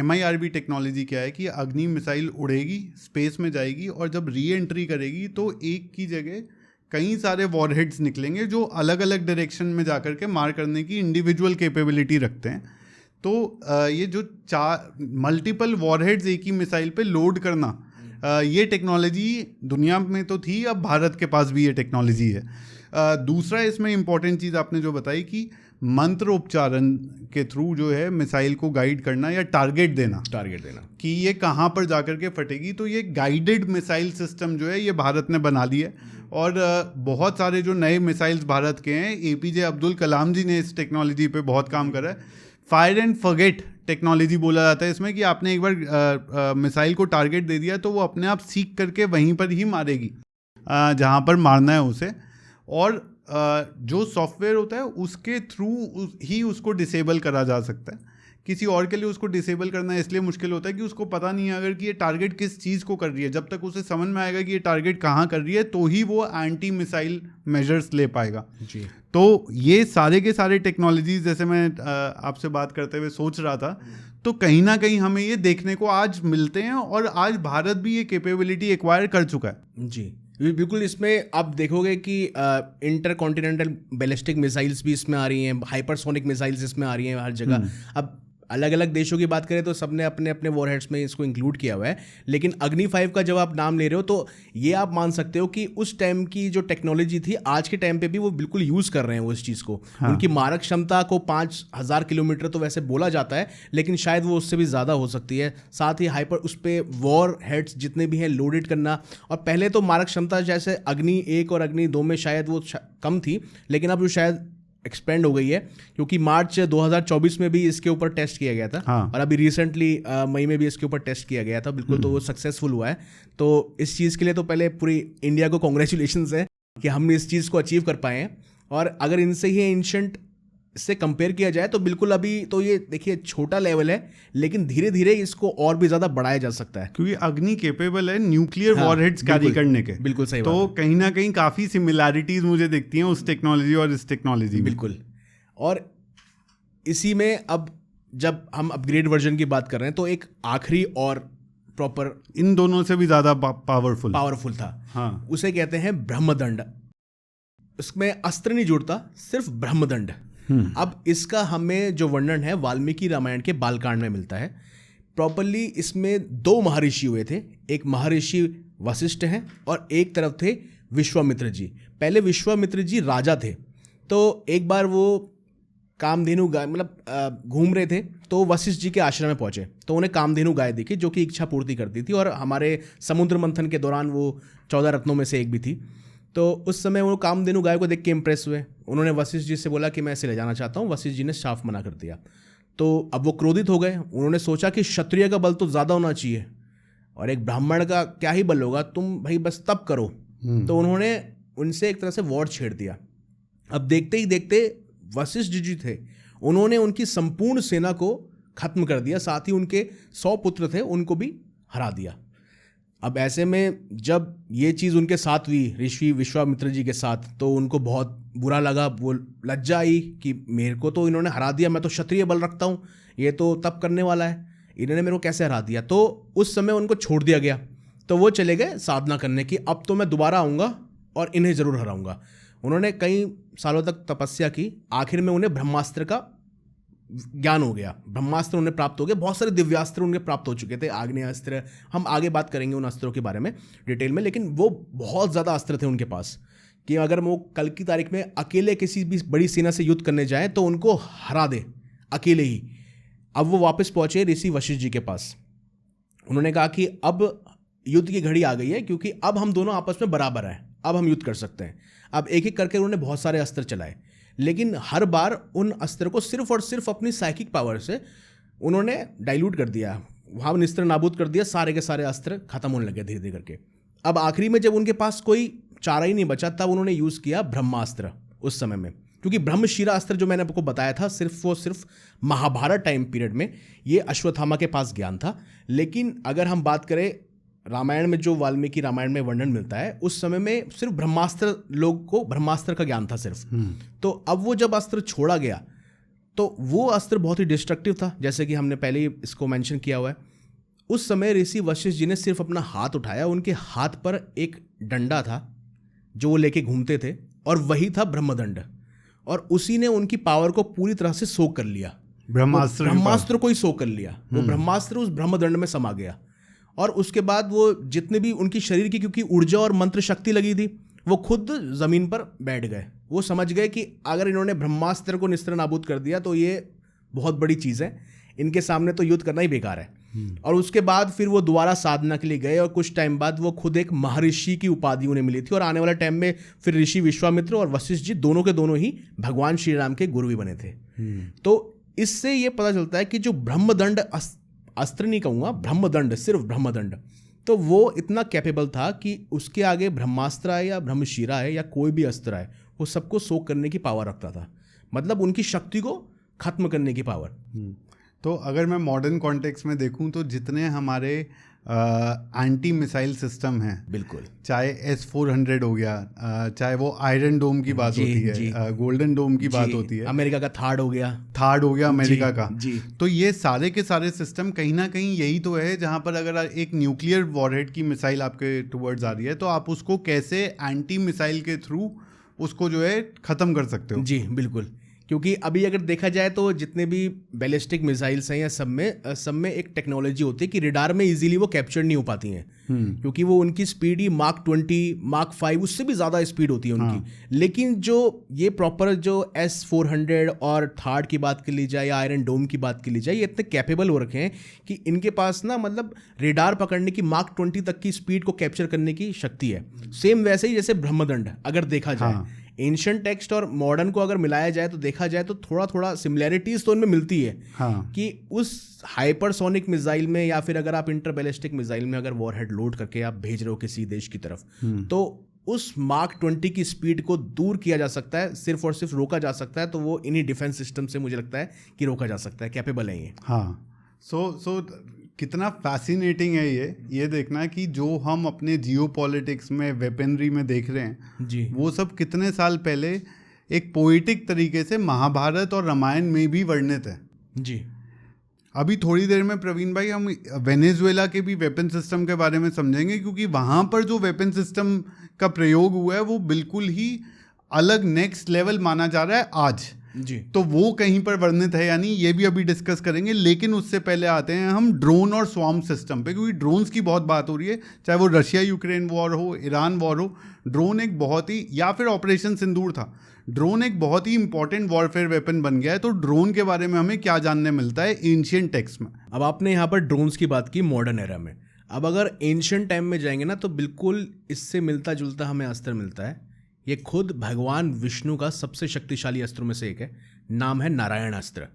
MIRV टेक्नोलॉजी क्या है कि अग्नि मिसाइल उड़ेगी, स्पेस में जाएगी, और जब री एंट्री करेगी तो एक की जगह कई सारे वॉरहेड्स निकलेंगे जो अलग अलग डायरेक्शन में जाकर के मार करने की इंडिविजुअल कैपेबिलिटी रखते हैं। तो ये जो मल्टीपल वॉरहेड्स एक ही मिसाइल पे लोड करना, ये टेक्नोलॉजी दुनिया में तो थी, अब भारत के पास भी ये टेक्नोलॉजी है। दूसरा इसमें इम्पॉर्टेंट चीज़ आपने जो बताई कि मंत्र उपचारण के थ्रू जो है मिसाइल को गाइड करना या टारगेट देना कि ये कहाँ पर जाकर के फटेगी। तो ये गाइडेड मिसाइल सिस्टम जो है ये भारत ने बना ली है, और बहुत सारे जो नए मिसाइल्स भारत के हैं, APJ अब्दुल कलाम जी ने इस टेक्नोलॉजी पे बहुत काम करा है। फायर एंड फॉरगेट टेक्नोलॉजी बोला जाता है इसमें, कि आपने एक बार मिसाइल को टारगेट दे दिया तो वो अपने आप सीख करके वहीं पर ही मारेगी जहाँ पर मारना है उसे, और जो सॉफ्टवेयर होता है उसके थ्रू ही उसको डिसेबल करा जा सकता है। किसी और के लिए उसको डिसेबल करना इसलिए मुश्किल होता है कि उसको पता नहीं है अगर कि ये टारगेट किस चीज़ को कर रही है। जब तक उसे समझ में आएगा कि ये टारगेट कहाँ कर रही है तो ही वो एंटी मिसाइल मेजर्स ले पाएगा जी। तो ये सारे के सारे टेक्नोलॉजीज, जैसे मैं आपसे बात करते हुए सोच रहा था, तो कहीं ना कहीं हमें ये देखने को आज मिलते हैं, और आज भारत भी ये कैपेबिलिटी एक्वायर कर चुका है। जी बिल्कुल। इसमें आप देखोगे कि इंटर कॉन्टिनेंटल बैलिस्टिक मिसाइल्स भी इसमें आ रही हैं, हाइपरसोनिक मिसाइल्स इसमें आ रही हैं हर जगह। अब अलग अलग देशों की बात करें तो सबने अपने अपने वॉरहेड्स में इसको इंक्लूड किया हुआ है, लेकिन अग्नि 5 का जब आप नाम ले रहे हो तो ये आप मान सकते हो कि उस टाइम की जो टेक्नोलॉजी थी आज के टाइम पे भी वो बिल्कुल यूज़ कर रहे हैं वो इस चीज़ को। हाँ। उनकी मारक क्षमता को 5000 किलोमीटर तो वैसे बोला जाता है, लेकिन शायद वो उससे भी ज़्यादा हो सकती है। साथ ही हाइपर उस पर वॉर हेड्स जितने भी हैं लोडेड करना, और पहले तो मारक क्षमता जैसे अग्नि 1 और अग्नि 2 में शायद वो कम थी, लेकिन अब जो शायद एक्सपेंड हो गई है, क्योंकि मार्च 2024 में भी इसके ऊपर टेस्ट किया गया था। हाँ। और अभी रिसेंटली मई में भी इसके ऊपर टेस्ट किया गया था बिल्कुल, तो वो सक्सेसफुल हुआ है। तो इस चीज़ के लिए तो पहले पूरी इंडिया को कॉन्ग्रेचुलेशंस है कि हम इस चीज़ को अचीव कर पाए हैं। और अगर इनसे ही एंशिएंट से कंपेयर किया जाए तो बिल्कुल अभी तो ये देखिए छोटा लेवल है, लेकिन धीरे धीरे इसको और भी ज़्यादा बढ़ाया जा सकता है, क्योंकि अग्नि कैपेबल है न्यूक्लियर वॉरहेड्स कैरी करने के। बिल्कुल सही तो कहीं ना कहीं काफ़ी सिमिलैरिटीज मुझे दिखती हैं उस टेक्नोलॉजी और इस टेक्नोलॉजी में। बिल्कुल। और इसी में अब जब हम अपग्रेड वर्जन की बात कर रहे हैं तो एक आखिरी और प्रॉपर इन दोनों से भी ज़्यादा पावरफुल था। हाँ। उसे कहते हैं ब्रह्मदंड। उसमें अस्त्र नहीं जुड़ता, सिर्फ ब्रह्मदंड। अब इसका हमें जो वर्णन है वाल्मीकि रामायण के बालकांड में मिलता है। प्रॉपरली इसमें 2 महर्षि हुए थे, एक महर्षि वशिष्ठ हैं और एक तरफ थे विश्वामित्र जी। पहले विश्वामित्र जी राजा थे, तो एक बार वो कामधेनु गाय मतलब घूम रहे थे तो वशिष्ठ जी के आश्रम में पहुंचे, तो उन्हें कामधेनु गाय दिखी जो कि इच्छा पूर्ति करती थी, और हमारे समुद्र मंथन के दौरान वो 14 रत्नों में से एक भी थी। तो उस समय वो कामधेनु गाय को देख के इम्प्रेस हुए। उन्होंने वशिष्ठ जी से बोला कि मैं इसे ले जाना चाहता हूँ। वशिष्ठ जी ने साफ मना कर दिया। तो अब वो क्रोधित हो गए। उन्होंने सोचा कि क्षत्रिय का बल तो ज़्यादा होना चाहिए और एक ब्राह्मण का क्या ही बल होगा, तुम भाई बस तब करो। तो उन्होंने उनसे एक तरह से वॉर छेड़ दिया। अब देखते ही देखते वशिष्ठ जी थे, उन्होंने उनकी संपूर्ण सेना को खत्म कर दिया, साथ ही उनके 100 पुत्र थे उनको भी हरा दिया। अब ऐसे में जब ये चीज़ उनके साथ हुई ऋषि विश्वामित्र जी के साथ, तो उनको बहुत बुरा लगा, वो लज्जा आई कि मेरे को तो इन्होंने हरा दिया, मैं तो क्षत्रिय बल रखता हूँ, ये तो तप करने वाला है, इन्होंने मेरे को कैसे हरा दिया। तो उस समय उनको छोड़ दिया गया, तो वो चले गए साधना करने की, अब तो मैं दोबारा आऊँगा और इन्हें ज़रूर हराऊँगा। उन्होंने कई सालों तक तपस्या की, आखिर में उन्हें ब्रह्मास्त्र का ज्ञान हो गया, ब्रह्मास्त्र उन्हें प्राप्त हो गया। बहुत सारे दिव्यास्त्र उन्हें प्राप्त हो चुके थे, आग्नेयास्त्र, हम आगे बात करेंगे उन अस्त्रों के बारे में डिटेल में, लेकिन वो बहुत ज़्यादा अस्त्र थे उनके पास कि अगर वो कल की तारीख में अकेले किसी भी बड़ी सेना से युद्ध करने जाए तो उनको हरा दे अकेले ही। अब वो वापस पहुँचे ऋषि वशिष्ठ जी के पास। उन्होंने कहा कि अब युद्ध की घड़ी आ गई है, क्योंकि अब हम दोनों आपस में बराबर हैं, अब हम युद्ध कर सकते हैं। अब एक एक करके उन्होंने बहुत सारे अस्त्र चलाए, लेकिन हर बार उन अस्त्र को सिर्फ और सिर्फ अपनी साइकिक पावर से उन्होंने डाइल्यूट कर दिया, वहाँ निस्त्र नाबूद कर दिया, सारे के सारे अस्त्र खत्म होने लगे धीरे धीरे करके। अब आखिरी में जब उनके पास कोई चारा ही नहीं बचा, तब उन्होंने यूज़ किया ब्रह्मास्त्र उस समय में, क्योंकि ब्रह्मशिरा अस्त्र जो मैंने आपको बताया था सिर्फ महाभारत टाइम पीरियड में ये अश्वत्थामा के पास ज्ञान था। लेकिन अगर हम बात करें रामायण में, जो वाल्मीकि रामायण में वर्णन मिलता है, उस समय में सिर्फ ब्रह्मास्त्र, लोग को ब्रह्मास्त्र का ज्ञान था सिर्फ। तो अब वो जब अस्त्र छोड़ा गया तो वो अस्त्र बहुत ही डिस्ट्रक्टिव था, जैसे कि हमने पहले ही इसको मेंशन किया हुआ है। उस समय ऋषि वशिष्ठ जी ने सिर्फ अपना हाथ उठाया, उनके हाथ पर एक डंडा था जो वो लेके घूमते थे, और वही था ब्रह्मदंड, और उसी ने उनकी पावर को पूरी तरह से सोख कर लिया। ब्रह्मास्त्र को ही सोख कर लिया, वो ब्रह्मास्त्र उस ब्रह्मदंड में समा गया। और उसके बाद वो जितने भी उनकी शरीर की क्योंकि ऊर्जा और मंत्र शक्ति लगी थी, वो खुद ज़मीन पर बैठ गए। वो समझ गए कि अगर इन्होंने ब्रह्मास्त्र को निस्त्र नाबूद कर दिया तो ये बहुत बड़ी चीज़ है, इनके सामने तो युद्ध करना ही बेकार है। और उसके बाद फिर वो दोबारा साधना के लिए गए, और कुछ टाइम बाद वो खुद एक महर्षि की उपाधि उन्हें मिली थी, और आने वाले टाइम में फिर ऋषि विश्वामित्र और वशिष्ठ जी दोनों के दोनों ही भगवान श्री राम के गुरु भी बने थे। तो इससे ये पता चलता है कि जो ब्रह्मदंड अस्त्र नहीं कहूँगा, ब्रह्मदंड, सिर्फ ब्रह्मदंड, तो वो इतना कैपेबल था कि उसके आगे ब्रह्मास्त्र आए या ब्रह्मशीरा है या कोई भी अस्त्र आए, वो सबको सोख करने की पावर रखता था। मतलब उनकी शक्ति को खत्म करने की पावर। तो अगर मैं मॉडर्न कॉन्टेक्स्ट में देखूं तो जितने हमारे एंटी मिसाइल सिस्टम हैं, बिल्कुल, चाहे S-400 हो गया, चाहे वो आयरन डोम की बात होती है, गोल्डन डोम की बात होती है, अमेरिका का थार्ड हो गया अमेरिका का जी। तो ये सारे के सारे सिस्टम कहीं ना कहीं यही तो है जहां पर अगर एक न्यूक्लियर वॉरहेड की मिसाइल आपके टुवर्ड्स आ रही है तो आप उसको कैसे एंटी मिसाइल के थ्रू उसको जो है ख़त्म कर सकते हो। जी बिल्कुल, क्योंकि अभी अगर देखा जाए तो जितने भी बैलिस्टिक मिसाइल्स हैं या सब में एक टेक्नोलॉजी होती है कि रेडार में इजीली वो कैप्चर नहीं हो पाती हैं, क्योंकि वो उनकी स्पीड ही मार्क 20, मार्क 5 उससे भी ज़्यादा स्पीड होती है उनकी। हाँ। लेकिन जो ये प्रॉपर जो S-400 और थार्ड की बात कर ली जाए या आयरन डोम की बात कर ली जाए, ये इतने कैपेबल हो रखे हैं कि इनके पास ना मतलब रेडार पकड़ने की मार्क 20 तक की स्पीड को कैप्चर करने की शक्ति है। सेम वैसे ही जैसे ब्रह्मदंड अगर देखा जाए। हाँ। एंशिएंट टेक्स्ट और मॉडर्न को अगर मिलाया जाए तो देखा जाए तो थोड़ा थोड़ा सिमिलैरिटीज तो उनमें मिलती है। हाँ। कि उस हाइपरसोनिक मिसाइल में या फिर अगर आप इंटरबैलिस्टिक मिसाइल में अगर वॉरहेड लोड करके आप भेज रहे हो किसी देश की तरफ, तो उस मार्क 20 की स्पीड को दूर किया जा सकता है, सिर्फ और सिर्फ रोका जा सकता है। तो वो इन्हीं डिफेंस सिस्टम से मुझे लगता है कि रोका जा सकता है, कैपेबल है ये। हाँ, सो कितना फैसिनेटिंग है ये देखना कि जो हम अपने जियोपॉलिटिक्स में वेपनरी में देख रहे हैं जी, वो सब कितने साल पहले एक पोइटिक तरीके से महाभारत और रामायण में भी वर्णित है जी। अभी थोड़ी देर में प्रवीण भाई हम वेनेजुएला के भी वेपन सिस्टम के बारे में समझेंगे, क्योंकि वहाँ पर जो वेपन सिस्टम का प्रयोग हुआ है वो बिल्कुल ही अलग नेक्स्ट लेवल माना जा रहा है आज जी। तो वो कहीं पर वर्णित है यानी ये भी अभी डिस्कस करेंगे। लेकिन उससे पहले आते हैं हम ड्रोन और स्वार्म सिस्टम पे, क्योंकि ड्रोन्स की बहुत बात हो रही है, चाहे वो रशिया यूक्रेन वॉर हो, ईरान वॉर हो। ड्रोन एक बहुत ही, या फिर ऑपरेशन सिंदूर था, ड्रोन एक बहुत ही इंपॉर्टेंट वॉरफेयर वेपन बन गया है। तो ड्रोन के बारे में हमें क्या जानने मिलता है एंशिएंट टेक्स्ट में? अब आपने यहाँ पर ड्रोन्स की बात की मॉडर्न एरा में, अब अगर एंशिएंट टाइम में जाएंगे ना तो बिल्कुल इससे मिलता जुलता हमें अस्त्र मिलता है। ये खुद भगवान विष्णु का सबसे शक्तिशाली अस्त्रों में से एक है, नाम है नारायण अस्त्र।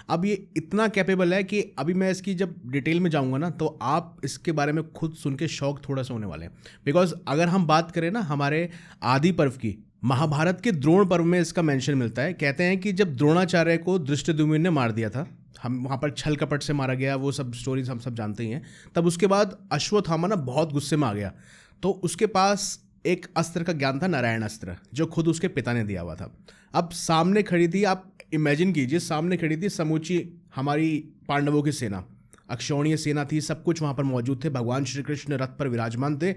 अब ये इतना कैपेबल है कि अभी मैं इसकी जब डिटेल में जाऊंगा ना तो आप इसके बारे में खुद सुन के शौक थोड़ा सा होने वाले हैं। बिकॉज अगर हम बात करें ना हमारे आदि पर्व की, महाभारत के द्रोण पर्व में इसका मेंशन मिलता है। कहते हैं कि जब द्रोणाचार्य को धृष्टद्युम्न ने मार दिया था, हम वहाँ पर छल कपट से मारा गया, वो सब स्टोरीज हम सब जानते ही हैं। तब उसके बाद अश्वत्थामा ना बहुत गुस्से में आ गया, तो उसके पास एक अस्त्र का ज्ञान था, नारायण अस्त्र, जो खुद उसके पिता ने दिया हुआ था। अब सामने खड़ी थी, आप इमेजिन कीजिए, सामने खड़ी थी समूची हमारी पांडवों की सेना, अक्षौणीय सेना थी, सब कुछ वहाँ पर मौजूद थे। भगवान श्री कृष्ण रथ पर विराजमान थे,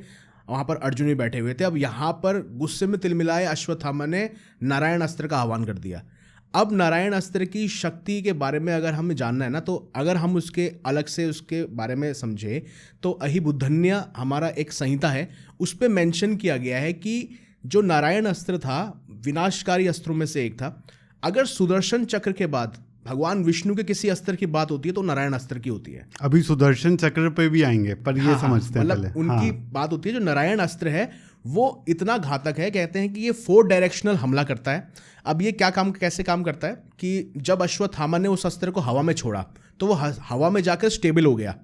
वहाँ पर अर्जुन भी बैठे हुए थे। अब यहाँ पर गुस्से में तिलमिलाए अश्वत्थामा ने नारायण अस्त्र का आह्वान कर दिया। अब नारायण अस्त्र की शक्ति के बारे में अगर हमें जानना है ना, तो अगर हम उसके अलग से उसके बारे में समझे तो अहिबुद्धन्य हमारा एक संहिता है, उस पर मेंशन किया गया है कि जो नारायण अस्त्र था विनाशकारी अस्त्रों में से एक था। अगर सुदर्शन चक्र के बाद भगवान विष्णु के किसी अस्त्र की बात होती है तो नारायण अस्त्र की होती है। अभी सुदर्शन चक्र पे भी आएंगे, पर ये समझते हैं मतलब उनकी बात होती है। जो नारायण अस्त्र है वो इतना घातक है, कहते हैं कि ये 4 डायरेक्शनल हमला करता है। अब ये कैसे काम करता है कि जब अश्वत्थामा ने उस अस्त्र को हवा में छोड़ा तो वो हवा में जाकर स्टेबल हो गया,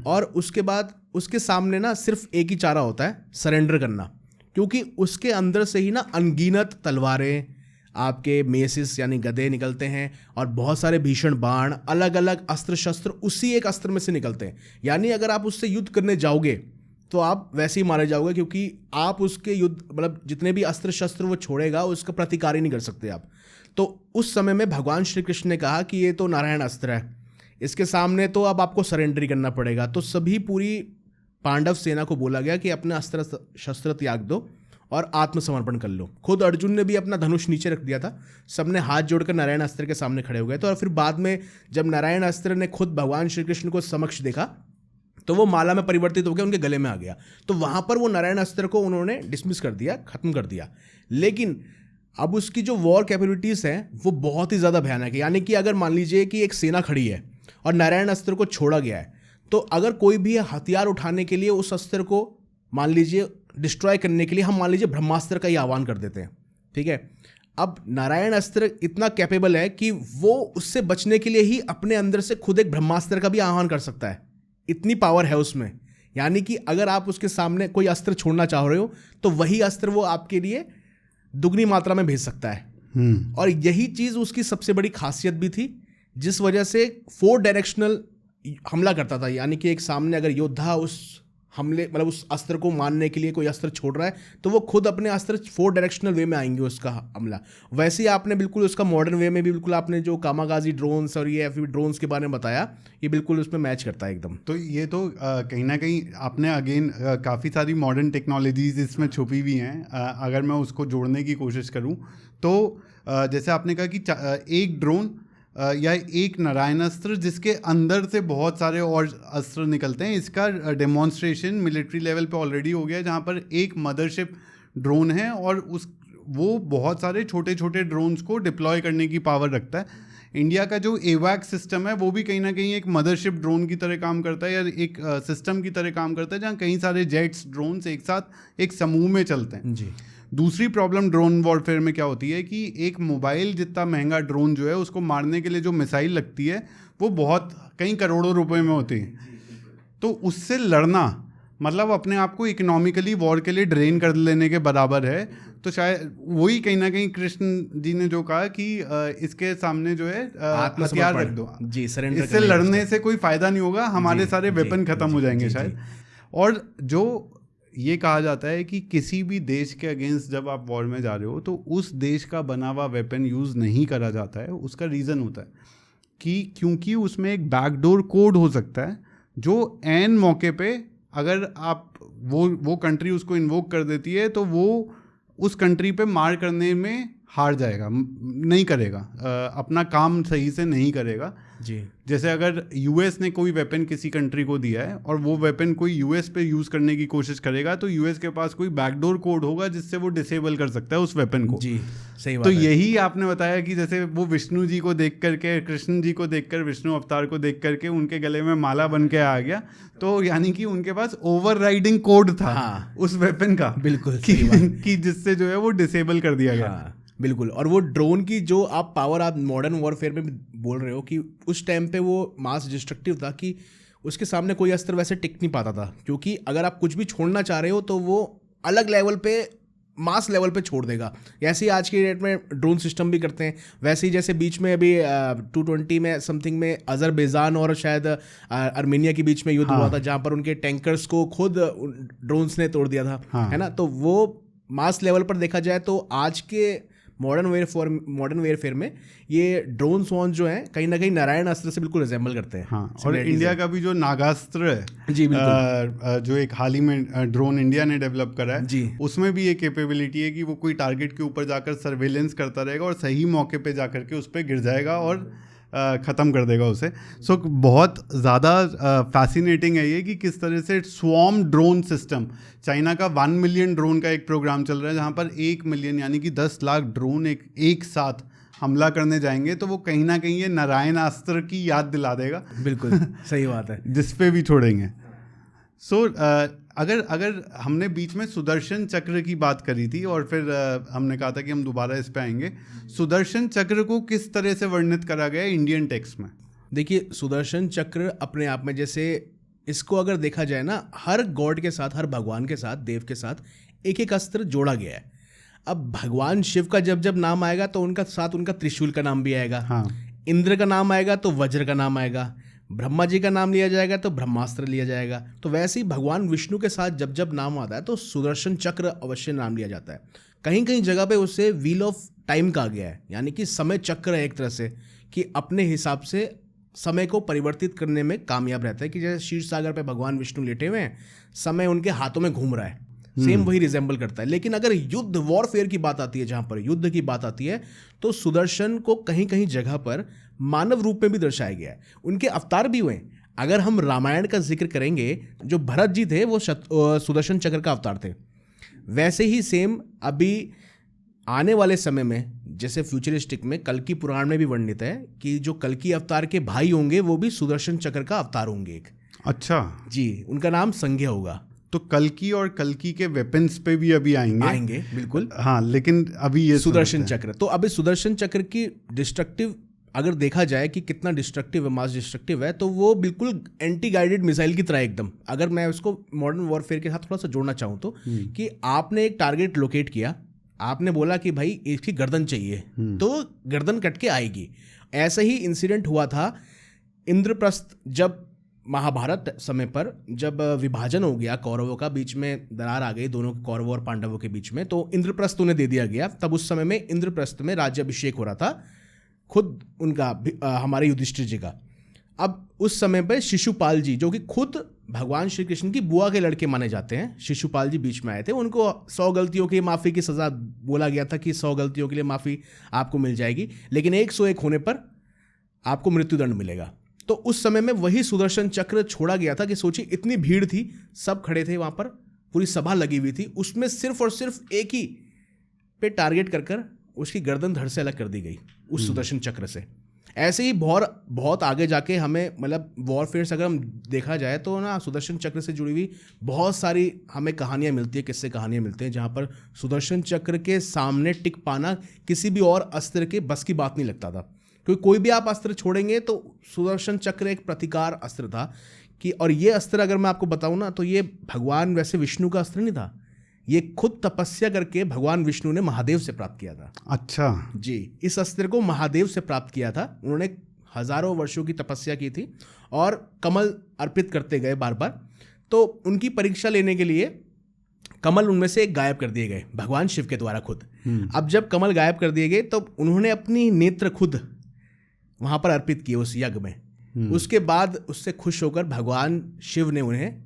और उसके बाद उसके सामने ना सिर्फ एक ही चारा होता है, सरेंडर करना। क्योंकि उसके अंदर से ही ना अनगिनत तलवारें, आपके मेसिस यानी गदे निकलते हैं, और बहुत सारे भीषण बाण, अलग अलग अस्त्र शस्त्र उसी एक अस्त्र में से निकलते हैं। यानी अगर आप उससे युद्ध करने जाओगे तो आप वैसे ही मारे जाओगे, क्योंकि आप उसके युद्ध मतलब जितने भी अस्त्र शस्त्र वो छोड़ेगा उसका प्रतिकार ही नहीं कर सकते आप। तो उस समय में भगवान श्री कृष्ण ने कहा कि ये तो नारायण अस्त्र है, इसके सामने तो अब आपको सरेंडर करना पड़ेगा। तो सभी पूरी पांडव सेना को बोला गया कि अपने अस्त्र शस्त्र त्याग दो और आत्मसमर्पण कर लो। खुद अर्जुन ने भी अपना धनुष नीचे रख दिया था, सबने हाथ जोड़कर नारायण अस्त्र के सामने खड़े हो गए। तो और फिर बाद में जब नारायण अस्त्र ने खुद भगवान श्री कृष्ण को समक्ष देखा तो वो माला में परिवर्तित होकर उनके गले में आ गया। तो वहाँ पर वो नारायण अस्त्र को उन्होंने डिसमिस कर दिया, खत्म कर दिया। लेकिन अब उसकी जो वॉर कैपेबिलिटीज़ हैं वो बहुत ही ज़्यादा भयानक है। यानी कि अगर मान लीजिए कि एक सेना खड़ी है और नारायण अस्त्र को छोड़ा गया है, तो अगर कोई भी हथियार उठाने के लिए उस अस्त्र को मान लीजिए डिस्ट्रॉय करने के लिए हम मान लीजिए ब्रह्मास्त्र का ही आह्वान कर देते हैं, ठीक है। अब नारायण अस्त्र इतना कैपेबल है कि वो उससे बचने के लिए ही अपने अंदर से खुद एक ब्रह्मास्त्र का भी आह्वान कर सकता है, इतनी पावर है उसमें। यानी कि अगर आप उसके सामने कोई अस्त्र छोड़ना चाह रहे हो तो वही अस्त्र वो आपके लिए दुगनी मात्रा में भेज सकता है। और यही चीज़ उसकी सबसे बड़ी खासियत भी थी, जिस वजह से 4 डायरेक्शनल हमला करता था। यानी कि एक सामने अगर योद्धा उस हमले मतलब उस अस्त्र को मारने के लिए कोई अस्त्र छोड़ रहा है तो वो खुद अपने अस्त्र 4 डायरेक्शनल वे में आएंगे उसका हमला। वैसे ही आपने बिल्कुल उसका मॉडर्न वे में भी बिल्कुल आपने जो कामागाजी ड्रोन्स और ये ड्रोन्स के बारे में बताया, ये बिल्कुल उसमें मैच करता है एकदम। तो ये तो कहीं ना कहीं आपने अगेन काफ़ी सारी मॉडर्न टेक्नोलॉजीज इसमें छुपी हुई हैं। अगर मैं उसको जोड़ने की कोशिश करूँ तो जैसे आपने कहा कि एक ड्रोन या एक नारायण अस्त्र जिसके अंदर से बहुत सारे और अस्त्र निकलते हैं, इसका डेमोन्स्ट्रेशन मिलिट्री लेवल पे ऑलरेडी हो गया है, जहाँ पर एक मदरशिप ड्रोन है और वो बहुत सारे छोटे छोटे ड्रोन्स को डिप्लॉय करने की पावर रखता है। इंडिया का जो एवैक सिस्टम है वो भी कहीं ना कहीं एक मदरशिप ड्रोन की तरह काम करता है, या एक सिस्टम की तरह काम करता है, जहाँ कई सारे जेट्स ड्रोन्स एक साथ एक समूह में चलते हैं जी। दूसरी प्रॉब्लम ड्रोन वॉरफेयर में क्या होती है कि एक मोबाइल जितना महंगा ड्रोन जो है उसको मारने के लिए जो मिसाइल लगती है वो बहुत कई करोड़ों रुपए में होती है। तो उससे लड़ना मतलब अपने आप को इकोनॉमिकली वॉर के लिए ड्रेन कर लेने के बराबर है। तो शायद वही कहीं ना कहीं कृष्ण जी ने जो कहा कि इसके सामने जो है हथियार रख दो जी, सरेंडर। इससे लड़ने से कोई फायदा नहीं होगा, हमारे सारे वेपन खत्म हो जाएंगे शायद। और जो ये कहा जाता है कि किसी भी देश के अगेंस्ट जब आप वॉर में जा रहे हो तो उस देश का बना हुआ वेपन यूज़ नहीं करा जाता है। उसका रीज़न होता है कि क्योंकि उसमें एक बैकडोर कोड हो सकता है जो एन मौके पे अगर आप वो कंट्री उसको इन्वोक कर देती है तो वो उस कंट्री पे मार करने में हार जाएगा, नहीं करेगा, अपना काम सही से नहीं करेगा जी। जैसे अगर यूएस ने कोई वेपन किसी कंट्री को दिया है और वो वेपन कोई यूएस पे यूज़ करने की कोशिश करेगा तो यूएस के पास कोई बैकडोर कोड होगा जिससे वो डिसेबल कर सकता है उस वेपन को। जी, सही बात तो है। यही आपने बताया कि जैसे वो विष्णु जी को देख करके, कृष्ण जी को देखकर, विष्णु अवतार को देख करके उनके गले में माला बन के आ गया, तो यानी कि उनके पास ओवरराइडिंग कोड था हाँ, उस वेपन का, बिल्कुल कि जिससे जो है वो डिसेबल कर दिया गया। हाँ, बिल्कुल। और वो ड्रोन की जो आप पावर आप मॉडर्न वॉरफेयर में भी बोल रहे हो कि उस टाइम पे वो मास डिस्ट्रक्टिव था कि उसके सामने कोई अस्त्र वैसे टिक नहीं पाता था, क्योंकि अगर आप कुछ भी छोड़ना चाह रहे हो तो वो अलग लेवल पे, मास लेवल पे छोड़ देगा। ऐसे ही आज की डेट में ड्रोन सिस्टम भी करते हैं। वैसे ही जैसे बीच में अभी 220 में समथिंग में अजरबैजान और शायद आर्मेनिया के बीच में युद्ध हुआ था, जहाँ पर उनके टैंकर्स को खुद ड्रोन्स ने तोड़ दिया था, है ना। तो वो मास लेवल पर देखा जाए तो आज के मॉडर्न वेयरफेयर में ये ड्रोन वॉन जो हैं कहीं ना कहीं नारायण अस्त्र से बिल्कुल रिजेंबल करते हैं। हाँ, और इंडिया का भी जो नागास्त्र है जी, बिल्कुल, जो एक हाल ही में ड्रोन इंडिया ने डेवलप करा है जी, उसमें भी ये कैपेबिलिटी है कि वो कोई टारगेट के ऊपर जाकर सर्वेलेंस करता रहेगा और सही मौके पे जाकर के उस पर गिर जाएगा और ख़त्म कर देगा उसे। सो बहुत ज़्यादा फैसिनेटिंग है ये कि किस तरह से स्वॉर्म ड्रोन सिस्टम, चाइना का 1 मिलियन ड्रोन का एक प्रोग्राम चल रहा है जहाँ पर 1 मिलियन यानी कि 10 लाख ड्रोन एक साथ हमला करने जाएंगे, तो वो कहीं ना कहीं ये नारायण अस्त्र की याद दिला देगा। बिल्कुल सही बात है। जिस पे भी छोड़ेंगे। सो अगर हमने बीच में सुदर्शन चक्र की बात करी थी और फिर हमने कहा था कि हम दोबारा इस पे आएंगे। सुदर्शन चक्र को किस तरह से वर्णित करा गया है इंडियन टेक्स्ट में? देखिए, सुदर्शन चक्र अपने आप में, जैसे इसको अगर देखा जाए ना, हर गॉड के साथ, हर भगवान के साथ, देव के साथ एक एक अस्त्र जोड़ा गया है। अब भगवान शिव का जब जब नाम आएगा तो उनका साथ उनका त्रिशूल का नाम भी आएगा। हाँ। इंद्र का नाम आएगा तो वज्र का नाम आएगा। ब्रह्मा जी का नाम लिया जाएगा तो ब्रह्मास्त्र लिया जाएगा। तो वैसे ही भगवान विष्णु के साथ जब जब नाम आता है तो सुदर्शन चक्र अवश्य नाम लिया जाता है। कहीं कहीं जगह पे उससे व्हील ऑफ टाइम कहा गया है, यानी कि समय चक्र है एक तरह से, कि अपने हिसाब से समय को परिवर्तित करने में कामयाब रहता है। कि जैसे क्षीर सागर पे भगवान विष्णु लेटे हुए हैं, समय उनके हाथों में घूम रहा है, सेम वही रिजेंबल करता है। लेकिन अगर युद्ध वॉरफेयर की बात आती है, जहाँ पर युद्ध की बात आती है, तो सुदर्शन को कहीं कहीं जगह पर मानव रूप में भी दर्शाया गया है। उनके अवतार भी हुए। अगर हम रामायण का जिक्र करेंगे, जो भरत जी थे वो सुदर्शन चक्र का अवतार थे। वैसे ही सेम अभी आने वाले समय में, जैसे फ्यूचरिस्टिक में कल्कि पुराण में भी वर्णित है कि जो कल्कि अवतार के भाई होंगे वो भी सुदर्शन चक्र का अवतार होंगे एक। अच्छा जी, उनका नाम संज्ञा होगा। तो कल्कि और कल्कि के वेपन्स पे भी अभी आएंगे बिल्कुल। हाँ, लेकिन अभी ये सुदर्शन चक्र, तो अभी सुदर्शन चक्र की डिस्ट्रक्टिव अगर देखा जाए कि कितना डिस्ट्रक्टिव है, मास डिस्ट्रक्टिव है, तो वो बिल्कुल एंटी गाइडेड मिसाइल की तरह एकदम। अगर मैं उसको मॉडर्न वॉरफेयर के साथ थोड़ा सा जोड़ना चाहूँ तो कि आपने एक टारगेट लोकेट किया, आपने बोला कि भाई इसकी गर्दन चाहिए, तो गर्दन कट के आएगी। ऐसा ही इंसिडेंट हुआ था इंद्रप्रस्थ, जब महाभारत समय पर जब विभाजन हो गया कौरवों का, बीच में दरार आ गई दोनों कौरवों और पांडवों के बीच में, तो इंद्रप्रस्थ उन्हें दे दिया गया। तब उस समय में इंद्रप्रस्थ में राज्याभिषेक हो रहा था खुद उनका, हमारे युधिष्ठिर जी का। अब उस समय पे शिशुपाल जी, जो कि खुद भगवान श्री कृष्ण की बुआ के लड़के माने जाते हैं, शिशुपाल जी बीच में आए थे। उनको 100 गलतियों की माफ़ी की सज़ा बोला गया था कि 100 गलतियों के लिए माफ़ी आपको मिल जाएगी, लेकिन 101 होने पर आपको मृत्युदंड मिलेगा। तो उस समय में वही सुदर्शन चक्र छोड़ा गया था कि सोचिए इतनी भीड़ थी, सब खड़े थे वहाँ पर, पूरी सभा लगी हुई थी, उसमें सिर्फ और सिर्फ एक ही पे टारगेट कर उसकी गर्दन धड़ से अलग कर दी गई उस सुदर्शन चक्र से। ऐसे ही बहुत आगे जाके हमें, मतलब वॉरफेयर अगर हम देखा जाए तो ना, सुदर्शन चक्र से जुड़ी हुई बहुत सारी हमें कहानियाँ मिलती है, किस्से कहानियाँ मिलते हैं, जहाँ पर सुदर्शन चक्र के सामने टिक पाना किसी भी और अस्त्र के बस की बात नहीं लगता था। क्योंकि कोई भी आप अस्त्र छोड़ेंगे तो सुदर्शन चक्र एक प्रतिकार अस्त्र था कि, और ये अस्त्र अगर मैं आपको बताऊँ ना, तो ये भगवान वैसे विष्णु का अस्त्र नहीं था, ये खुद तपस्या करके भगवान विष्णु ने महादेव से प्राप्त किया था। अच्छा जी, इस अस्त्र को महादेव से प्राप्त किया था। उन्होंने हजारों वर्षों की तपस्या की थी और कमल अर्पित करते गए बार बार। तो उनकी परीक्षा लेने के लिए कमल उनमें से एक गायब कर दिए गए भगवान शिव के द्वारा खुद। अब जब कमल गायब कर दिए गए तो उन्होंने अपनी नेत्र खुद वहां पर अर्पित किए उस यज्ञ में। उसके बाद उससे खुश होकर भगवान शिव ने उन्हें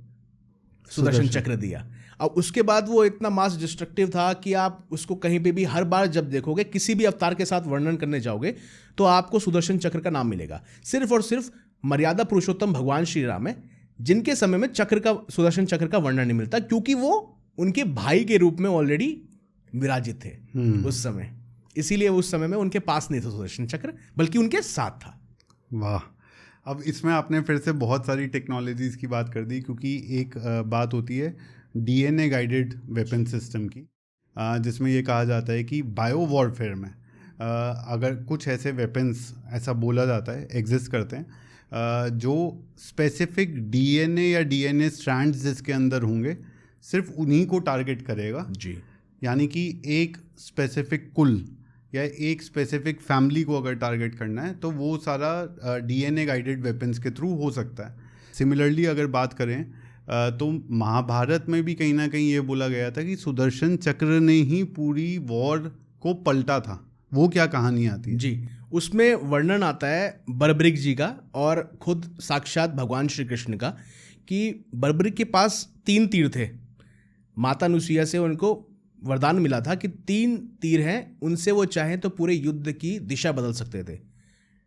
सुदर्शन चक्र दिया। अब उसके बाद वो इतना मास डिस्ट्रक्टिव था कि आप उसको कहीं पे भी, हर बार जब देखोगे, किसी भी अवतार के साथ वर्णन करने जाओगे तो आपको सुदर्शन चक्र का नाम मिलेगा। सिर्फ और सिर्फ मर्यादा पुरुषोत्तम भगवान श्री राम है जिनके समय में सुदर्शन चक्र का वर्णन नहीं मिलता, क्योंकि वो उनके भाई के रूप में ऑलरेडी विराजित थे उस समय। इसीलिए उस समय में उनके पास नहीं था सुदर्शन चक्र, बल्कि उनके साथ था। वाह, अब इसमें आपने फिर से बहुत सारी टेक्नोलॉजीज़ की बात कर दी, क्योंकि एक बात होती है DNA गाइडेड वेपन सिस्टम की, जिसमें ये कहा जाता है कि बायो वॉरफेयर में अगर कुछ ऐसे वेपन्स, ऐसा बोला जाता है, एग्जिस्ट करते हैं जो स्पेसिफिक DNA या DNA स्ट्रैंड्स जिसके अंदर होंगे, सिर्फ उन्हीं को टारगेट करेगा जी। यानी कि एक स्पेसिफिक कुल या एक स्पेसिफिक फैमिली को अगर टारगेट करना है तो वो सारा DNA गाइडेड वेपन्स के थ्रू हो सकता है। सिमिलरली अगर बात करें तो महाभारत में भी कहीं ना कहीं ये बोला गया था कि सुदर्शन चक्र ने ही पूरी वॉर को पलटा था। वो क्या कहानी आती है? जी, उसमें वर्णन आता है बर्बरिक जी का और खुद साक्षात भगवान श्री कृष्ण का, कि बर्बरिक के पास 3 तीर थे। माता अनुसुईया से उनको वरदान मिला था कि 3 तीर हैं, उनसे वो चाहें तो पूरे युद्ध की दिशा बदल सकते थे।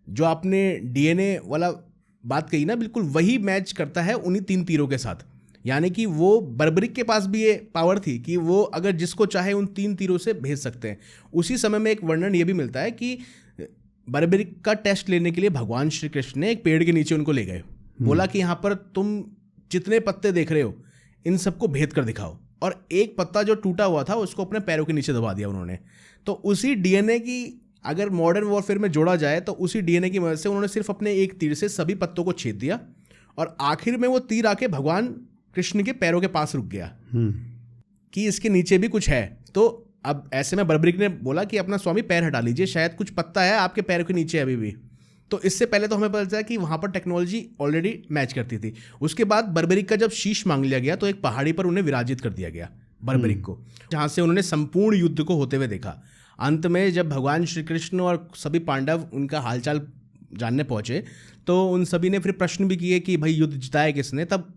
जो आपने DNA वाला बात कही ना, बिल्कुल वही मैच करता है उन्हीं 3 तीरों के साथ। यानी कि वो बर्बरिक के पास भी ये पावर थी कि वो अगर जिसको चाहे उन 3 तीरों से भेज सकते हैं। उसी समय में एक वर्णन ये भी मिलता है कि बर्बरिक का टेस्ट लेने के लिए भगवान श्री कृष्ण ने एक पेड़ के नीचे उनको ले गए, बोला कि यहाँ पर तुम जितने पत्ते देख रहे हो इन सबको भेद कर दिखाओ, और एक पत्ता जो टूटा हुआ था उसको अपने पैरों के नीचे दबा दिया उन्होंने। तो उसी DNA की अगर मॉडर्न वॉरफेयर में जोड़ा जाए तो उसी DNA की मदद से उन्होंने सिर्फ अपने एक तीर से सभी पत्तों को छेद दिया, और आखिर में वो तीर आके भगवान कृष्ण के पैरों के पास रुक गया कि इसके नीचे भी कुछ है। तो अब ऐसे में बर्बरिक ने बोला कि अपना स्वामी पैर हटा लीजिए, शायद कुछ पत्ता है आपके पैरों के नीचे अभी भी। तो इससे पहले तो हमें पता चला कि वहाँ पर टेक्नोलॉजी ऑलरेडी मैच करती थी। उसके बाद बर्बरिक का जब शीश मांग लिया गया तो एक पहाड़ी पर उन्हें विराजित कर दिया गया बर्बरिक को, जहाँ से उन्होंने संपूर्ण युद्ध को होते हुए देखा। अंत में जब भगवान श्री कृष्ण और सभी पांडव उनका हालचाल जानने पहुँचे तो उन सभी ने फिर प्रश्न भी किए कि भाई युद्ध जिताया किसने। तब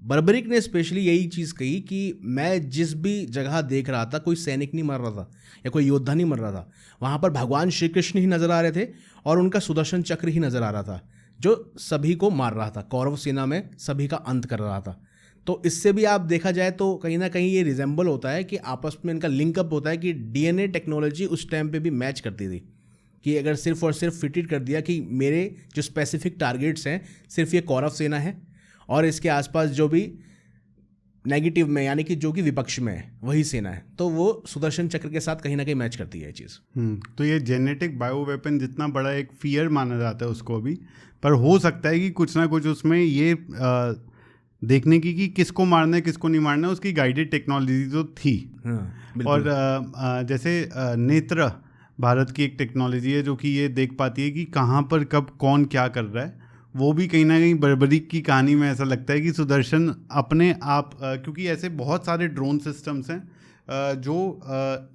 बर्बरिक ने स्पेशली यही चीज़ कही कि मैं जिस भी जगह देख रहा था कोई सैनिक नहीं मर रहा था या कोई योद्धा नहीं मर रहा था, वहाँ पर भगवान श्री कृष्ण ही नज़र आ रहे थे और उनका सुदर्शन चक्र ही नज़र आ रहा था जो सभी को मार रहा था, कौरव सेना में सभी का अंत कर रहा था। तो इससे भी आप देखा जाए तो कहीं ना कहीं ये रिजेंबल होता है कि आपस में इनका लिंकअप होता है कि DNA टेक्नोलॉजी उस टाइम पे भी मैच करती थी कि अगर सिर्फ और सिर्फ फिटेड कर दिया कि मेरे जो स्पेसिफिक टारगेट्स हैं सिर्फ ये कौरव सेना है और इसके आसपास जो भी नेगेटिव में, यानी कि जो कि विपक्ष में है, वही सेना है, तो वो सुदर्शन चक्र के साथ कहीं ना कहीं मैच करती है ये चीज़। तो ये जेनेटिक बायो वेपन जितना बड़ा एक फियर माना जाता है उसको अभी, पर हो सकता है कि कुछ ना कुछ उसमें ये देखने की कि किसको मारना है किसको नहीं मारना है, उसकी गाइडेड टेक्नोलॉजी तो थी। और जैसे नेत्र भारत की एक टेक्नोलॉजी है जो कि ये देख पाती है कि कहाँ पर कब कौन क्या कर रहा है, वो भी कहीं ना कहीं बर्बरीक की कहानी में ऐसा लगता है कि सुदर्शन अपने आप क्योंकि ऐसे बहुत सारे ड्रोन सिस्टम्स हैं जो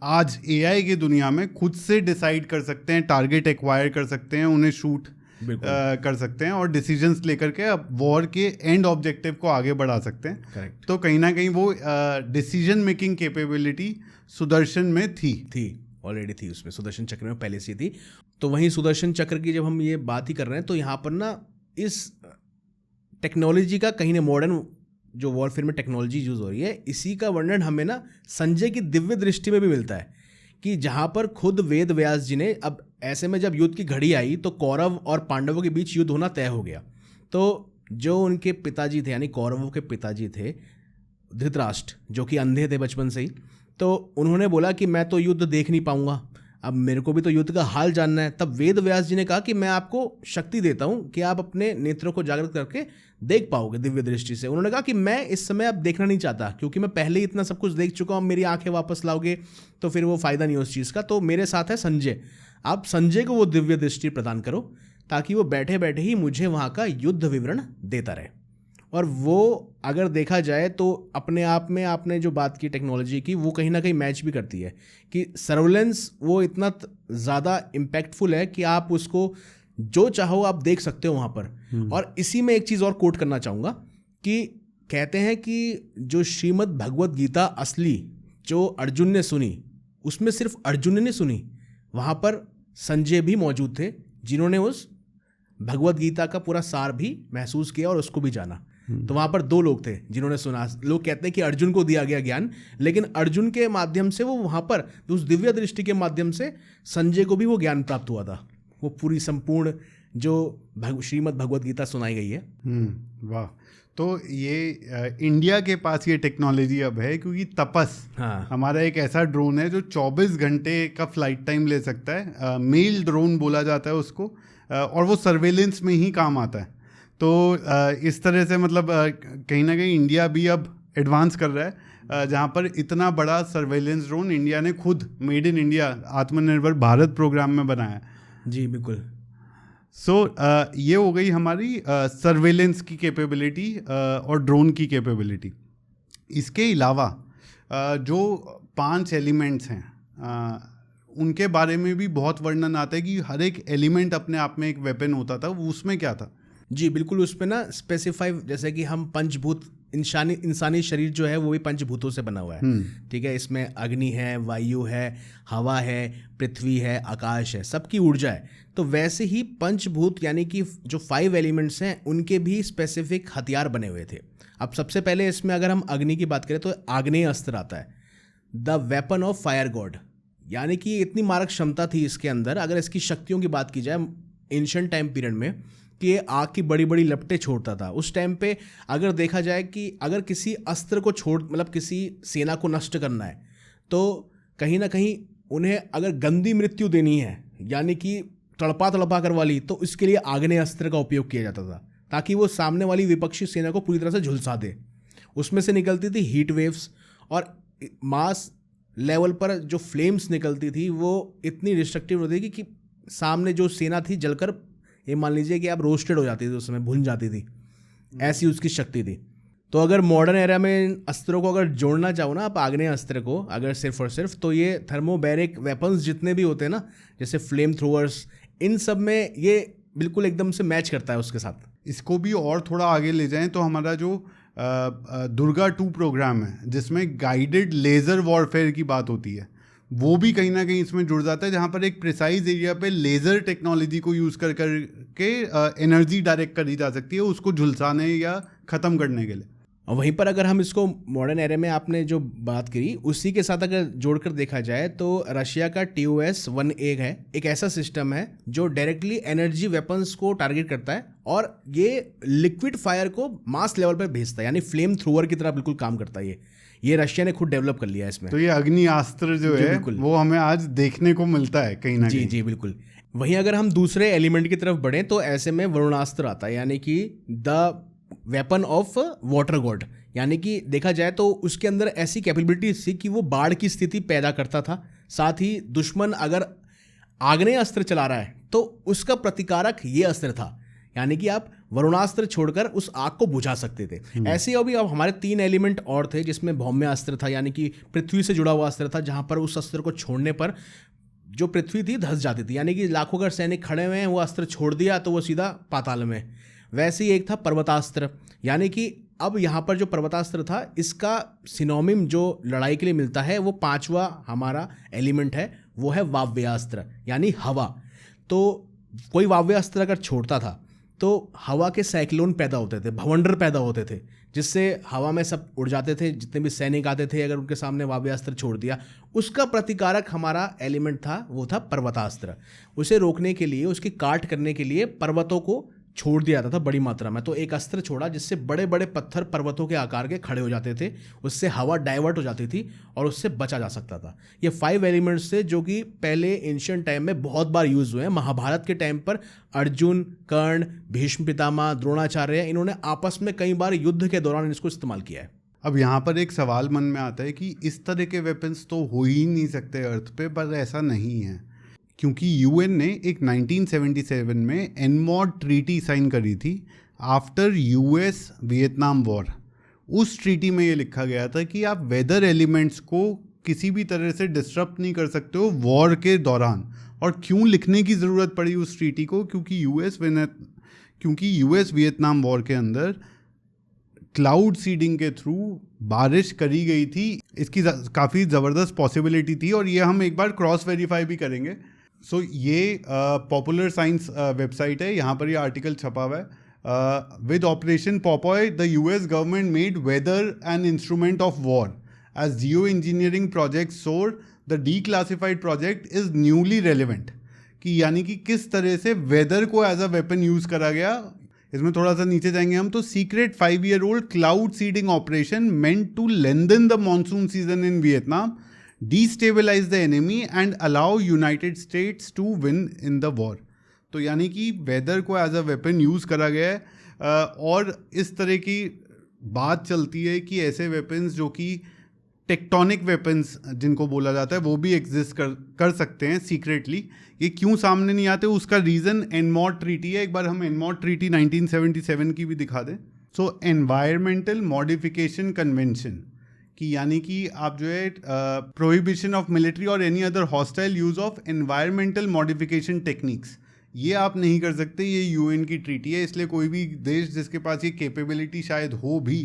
आज एआई की दुनिया में खुद से डिसाइड कर सकते हैं, टारगेट एक्वायर कर सकते हैं, उन्हें शूट कर सकते हैं और डिसीजंस लेकर के अब वॉर के एंड ऑब्जेक्टिव को आगे बढ़ा सकते हैं। Correct. तो कहीं ना कहीं वो डिसीजन मेकिंग कैपेबिलिटी सुदर्शन में थी ऑलरेडी थी, उसमें सुदर्शन चक्र में पहले से थी। तो वहीं सुदर्शन चक्र की जब हम ये बात ही कर रहे हैं तो यहाँ पर ना इस टेक्नोलॉजी का कहीं ना मॉडर्न जो वॉरफेयर में टेक्नोलॉजी यूज़ हो रही है, इसी का वर्णन हमें ना संजय की दिव्य दृष्टि में भी मिलता है कि जहाँ पर खुद वेद व्यास जी ने, अब ऐसे में जब युद्ध की घड़ी आई तो कौरव और पांडवों के बीच युद्ध होना तय हो गया। तो जो उनके पिताजी थे, यानी कौरवों के पिताजी थे धृतराष्ट्र, जो कि अंधे थे बचपन से ही, तो उन्होंने बोला कि मैं तो युद्ध देख नहीं पाऊंगा, अब मेरे को भी तो युद्ध का हाल जानना है। तब वेद व्यास जी ने कहा कि मैं आपको शक्ति देता हूं कि आप अपने नेत्रों को जागृत करके देख पाओगे दिव्य दृष्टि से। उन्होंने कहा कि मैं इस समय अब देखना नहीं चाहता, क्योंकि मैं पहले ही इतना सब कुछ देख चुका हूं, मेरी आंखें वापस लाओगे तो फिर वो फायदा नहीं उस चीज़ का। तो मेरे साथ है संजय, आप संजय को वो दिव्य दृष्टि प्रदान करो ताकि वो बैठे बैठे ही मुझे वहाँ का युद्ध विवरण देता रहे। और वो अगर देखा जाए तो अपने आप में आपने जो बात की टेक्नोलॉजी की, वो कहीं ना कहीं मैच भी करती है कि सर्वेलेंस वो इतना ज़्यादा इम्पैक्टफुल है कि आप उसको जो चाहो आप देख सकते हो वहाँ पर। और इसी में एक चीज़ और कोट करना चाहूँगा कि कहते हैं कि जो श्रीमद् भगवत गीता असली जो अर्जुन ने सुनी, उसमें सिर्फ अर्जुन ने सुनी, वहाँ पर संजय भी मौजूद थे जिन्होंने उस भगवत गीता का पूरा सार भी महसूस किया और उसको भी जाना। तो वहाँ पर दो लोग थे जिन्होंने सुना। लोग कहते हैं कि अर्जुन को दिया गया ज्ञान, लेकिन अर्जुन के माध्यम से वो वहाँ पर उस दिव्य दृष्टि के माध्यम से संजय को भी वो ज्ञान प्राप्त हुआ था, वो पूरी संपूर्ण जो श्रीमद् भगवत गीता सुनाई गई है। वाह। तो ये इंडिया के पास ये टेक्नोलॉजी अब है क्योंकि तपस हमारा एक ऐसा ड्रोन है जो 24 घंटे का फ्लाइट टाइम ले सकता है। मेल ड्रोन बोला जाता है उसको, और वो सर्वेलेंस में ही काम आता है। तो इस तरह से मतलब कहीं ना कहीं इंडिया भी अब एडवांस कर रहा है, जहाँ पर इतना बड़ा सर्वेलेंस ड्रोन इंडिया ने खुद मेड इन इंडिया आत्मनिर्भर भारत प्रोग्राम में बनाया। जी बिल्कुल। सो ये हो गई हमारी सर्वेलेंस की कैपेबिलिटी और ड्रोन की कैपेबिलिटी। इसके अलावा जो 5 एलिमेंट्स हैं उनके बारे में भी बहुत वर्णन आता है कि हर एक एलिमेंट अपने आप में एक वेपन होता था। वो उसमें क्या था? जी बिल्कुल, उसमें ना स्पेसिफाई, जैसे कि हम पंचभूत, इंसानी शरीर जो है वो भी पंचभूतों से बना हुआ है, ठीक है। इसमें अग्नि है, वायु है, हवा है, पृथ्वी है, आकाश है, सबकी ऊर्जा है। तो वैसे ही पंचभूत यानी कि जो 5 एलिमेंट्स हैं उनके भी स्पेसिफिक हथियार बने हुए थे। अब सबसे पहले इसमें अगर हम अग्नि की बात करें तो आग्नेय अस्त्र आता है, the weapon of fire God, यानी कि इतनी मारक क्षमता थी इसके अंदर। अगर इसकी शक्तियों की बात की जाए एंशिएंट टाइम पीरियड में, कि ये आग की बड़ी बड़ी लपटें छोड़ता था उस टाइम पे। अगर देखा जाए कि अगर किसी अस्त्र को मतलब किसी सेना को नष्ट करना है तो कहीं ना कहीं उन्हें अगर गंदी मृत्यु देनी है, यानी कि तड़पा कर वाली, तो इसके लिए आग्नेय अस्त्र का उपयोग किया जाता था ताकि वो सामने वाली विपक्षी सेना को पूरी तरह से झुलसा दे। उसमें से निकलती थी हीट वेव्स, और मास लेवल पर जो फ्लेम्स निकलती थी वो इतनी डिस्ट्रक्टिव होती थी कि सामने जो सेना थी जलकर, ये मान लीजिए कि आप रोस्टेड हो जाती थी, उस समय भुन जाती थी, ऐसी उसकी शक्ति थी। तो अगर मॉडर्न एरा में अस्त्रों को अगर जोड़ना चाहो ना आप, आग्नेय अस्त्र को अगर सिर्फ और सिर्फ, तो ये थर्मोबैरिक वेपन्स जितने भी होते हैं ना, जैसे फ्लेम थ्रोअर्स, इन सब में ये बिल्कुल एकदम से मैच करता है उसके साथ। इसको भी और थोड़ा आगे ले जाएं तो हमारा जो दुर्गा 2 प्रोग्राम है जिसमें गाइडेड लेज़र वॉरफेयर की बात होती है, वो भी कहीं ना कहीं इसमें जुड़ जाता है, जहाँ पर एक प्रिसाइज एरिया पे लेज़र टेक्नोलॉजी को यूज़ करके एनर्जी डायरेक्ट करी जा सकती है उसको झुलसाने या ख़त्म करने के लिए। और वहीं पर अगर हम इसको मॉडर्न एरे में आपने जो बात करी उसी के साथ अगर जोड़कर देखा जाए तो रशिया का TOS-1A है, एक ऐसा सिस्टम है जो डायरेक्टली एनर्जी वेपन्स को टारगेट करता है और ये लिक्विड फायर को मास लेवल पर भेजता है, यानी फ्लेम थ्रोअर की तरह बिल्कुल काम करता है। ये रशिया ने खुद डेवलप कर लिया है इसमें। तो ये अग्नियास्त्र जो है वो हमें आज देखने को मिलता है कहीं ना कहीं। जी बिल्कुल। वहीं अगर हम दूसरे एलिमेंट की तरफ बढ़ें तो ऐसे में वरुणास्त्र आता है, यानी कि the weapon of water God, यानी कि देखा जाए तो उसके अंदर ऐसी कैपेबिलिटी थी कि वो बाढ़ की स्थिति पैदा करता था। साथ ही दुश्मन अगर आग्नेय अस्त्र चला रहा है तो उसका प्रतिकारक ये अस्त्र था, यानी कि आप वरुणास्त्र छोड़कर उस आग को बुझा सकते थे। ऐसे ही अब हमारे 3 एलिमेंट और थे, जिसमें भौम्य अस्त्र था, यानी कि पृथ्वी से जुड़ा हुआ अस्त्र था, जहां पर उस अस्त्र को छोड़ने पर जो पृथ्वी थी धंस जाती थी, यानी कि लाखों अगर सैनिक खड़े हुए हैं वो अस्त्र छोड़ दिया तो वो सीधा पाताल में। वैसे ही एक था पर्वतास्त्र, यानी कि अब यहाँ पर जो पर्वतास्त्र था इसका सिनोनिम जो लड़ाई के लिए मिलता है वो 5वां हमारा एलिमेंट है, वो है वाव्यास्त्र, यानी हवा। तो कोई वाव्यास्त्र अगर छोड़ता था तो हवा के साइक्लोन पैदा होते थे, भवंडर पैदा होते थे, जिससे हवा में सब उड़ जाते थे। जितने भी सैनिक आते थे अगर उनके सामने वाव्यास्त्र छोड़ दिया, उसका प्रतिकारक हमारा एलिमेंट था, वो था पर्वतास्त्र। उसे रोकने के लिए, उसकी काट करने के लिए पर्वतों को छोड़ दिया जाता था बड़ी मात्रा में। तो एक अस्त्र छोड़ा जिससे बड़े बड़े पत्थर पर्वतों के आकार के खड़े हो जाते थे, उससे हवा डाइवर्ट हो जाती थी और उससे बचा जा सकता था। ये 5 एलिमेंट्स थे जो कि पहले एंशिएंट टाइम में बहुत बार यूज हुए हैं। महाभारत के टाइम पर अर्जुन, कर्ण, भीष्म पितामह, द्रोणाचार्य, इन्होंने आपस में कई बार युद्ध के दौरान इसको इस्तेमाल किया है। अब यहाँ पर एक सवाल मन में आता है कि इस तरह के वेपन्स तो हो ही नहीं सकते अर्थ पे, पर ऐसा नहीं है, क्योंकि यूएन ने एक 1977 में एनमॉड ट्रीटी साइन करी थी आफ्टर US वियतनाम वॉर। उस ट्रीटी में ये लिखा गया था कि आप वेदर एलिमेंट्स को किसी भी तरह से डिस्टर्ब नहीं कर सकते हो वॉर के दौरान। और क्यों लिखने की ज़रूरत पड़ी उस ट्रीटी को? क्योंकि US वियतनाम वॉर के अंदर क्लाउड सीडिंग के थ्रू बारिश करी गई थी। इसकी काफ़ी ज़बरदस्त पॉसिबिलिटी थी और ये हम एक बार क्रॉस वेरीफाई भी करेंगे। सो ये पॉपुलर साइंस वेबसाइट है, यहाँ पर ये आर्टिकल छपा हुआ है। With operation Popeye the US government made weather an instrument of war as geoengineering project so the declassified project is newly relevant. कि यानी कि किस तरह से वेदर को एज अ वेपन यूज़ करा गया। इसमें थोड़ा सा नीचे जाएंगे हम तो secret 5-year-old cloud seeding operation meant to lengthen the monsoon season in Vietnam, destabilize the enemy and allow United States to win in the war। तो यानी कि वेदर को एज अ वेपन यूज़ करा गया है। और इस तरह की बात चलती है कि ऐसे वेपन्स जो कि टेक्टोनिक वेपन्स जिनको बोला जाता है वो भी एग्जिस्ट कर सकते हैं सीक्रेटली। ये क्यों सामने नहीं आते, उसका रीज़न एनमॉड ट्रीटी है। एक बार हम एनमॉड ट्रीटी 1977 की भी दिखा दें। सो एनवायरमेंटल मॉडिफिकेशन कन्वेंशन कि यानी कि आप जो है प्रोहिबिशन ऑफ मिलिट्री और any other hostile use of environmental modification techniques, ये आप नहीं कर सकते। ये यूएन की ट्रीटी है, इसलिए कोई भी देश जिसके पास ये कैपेबिलिटी शायद हो भी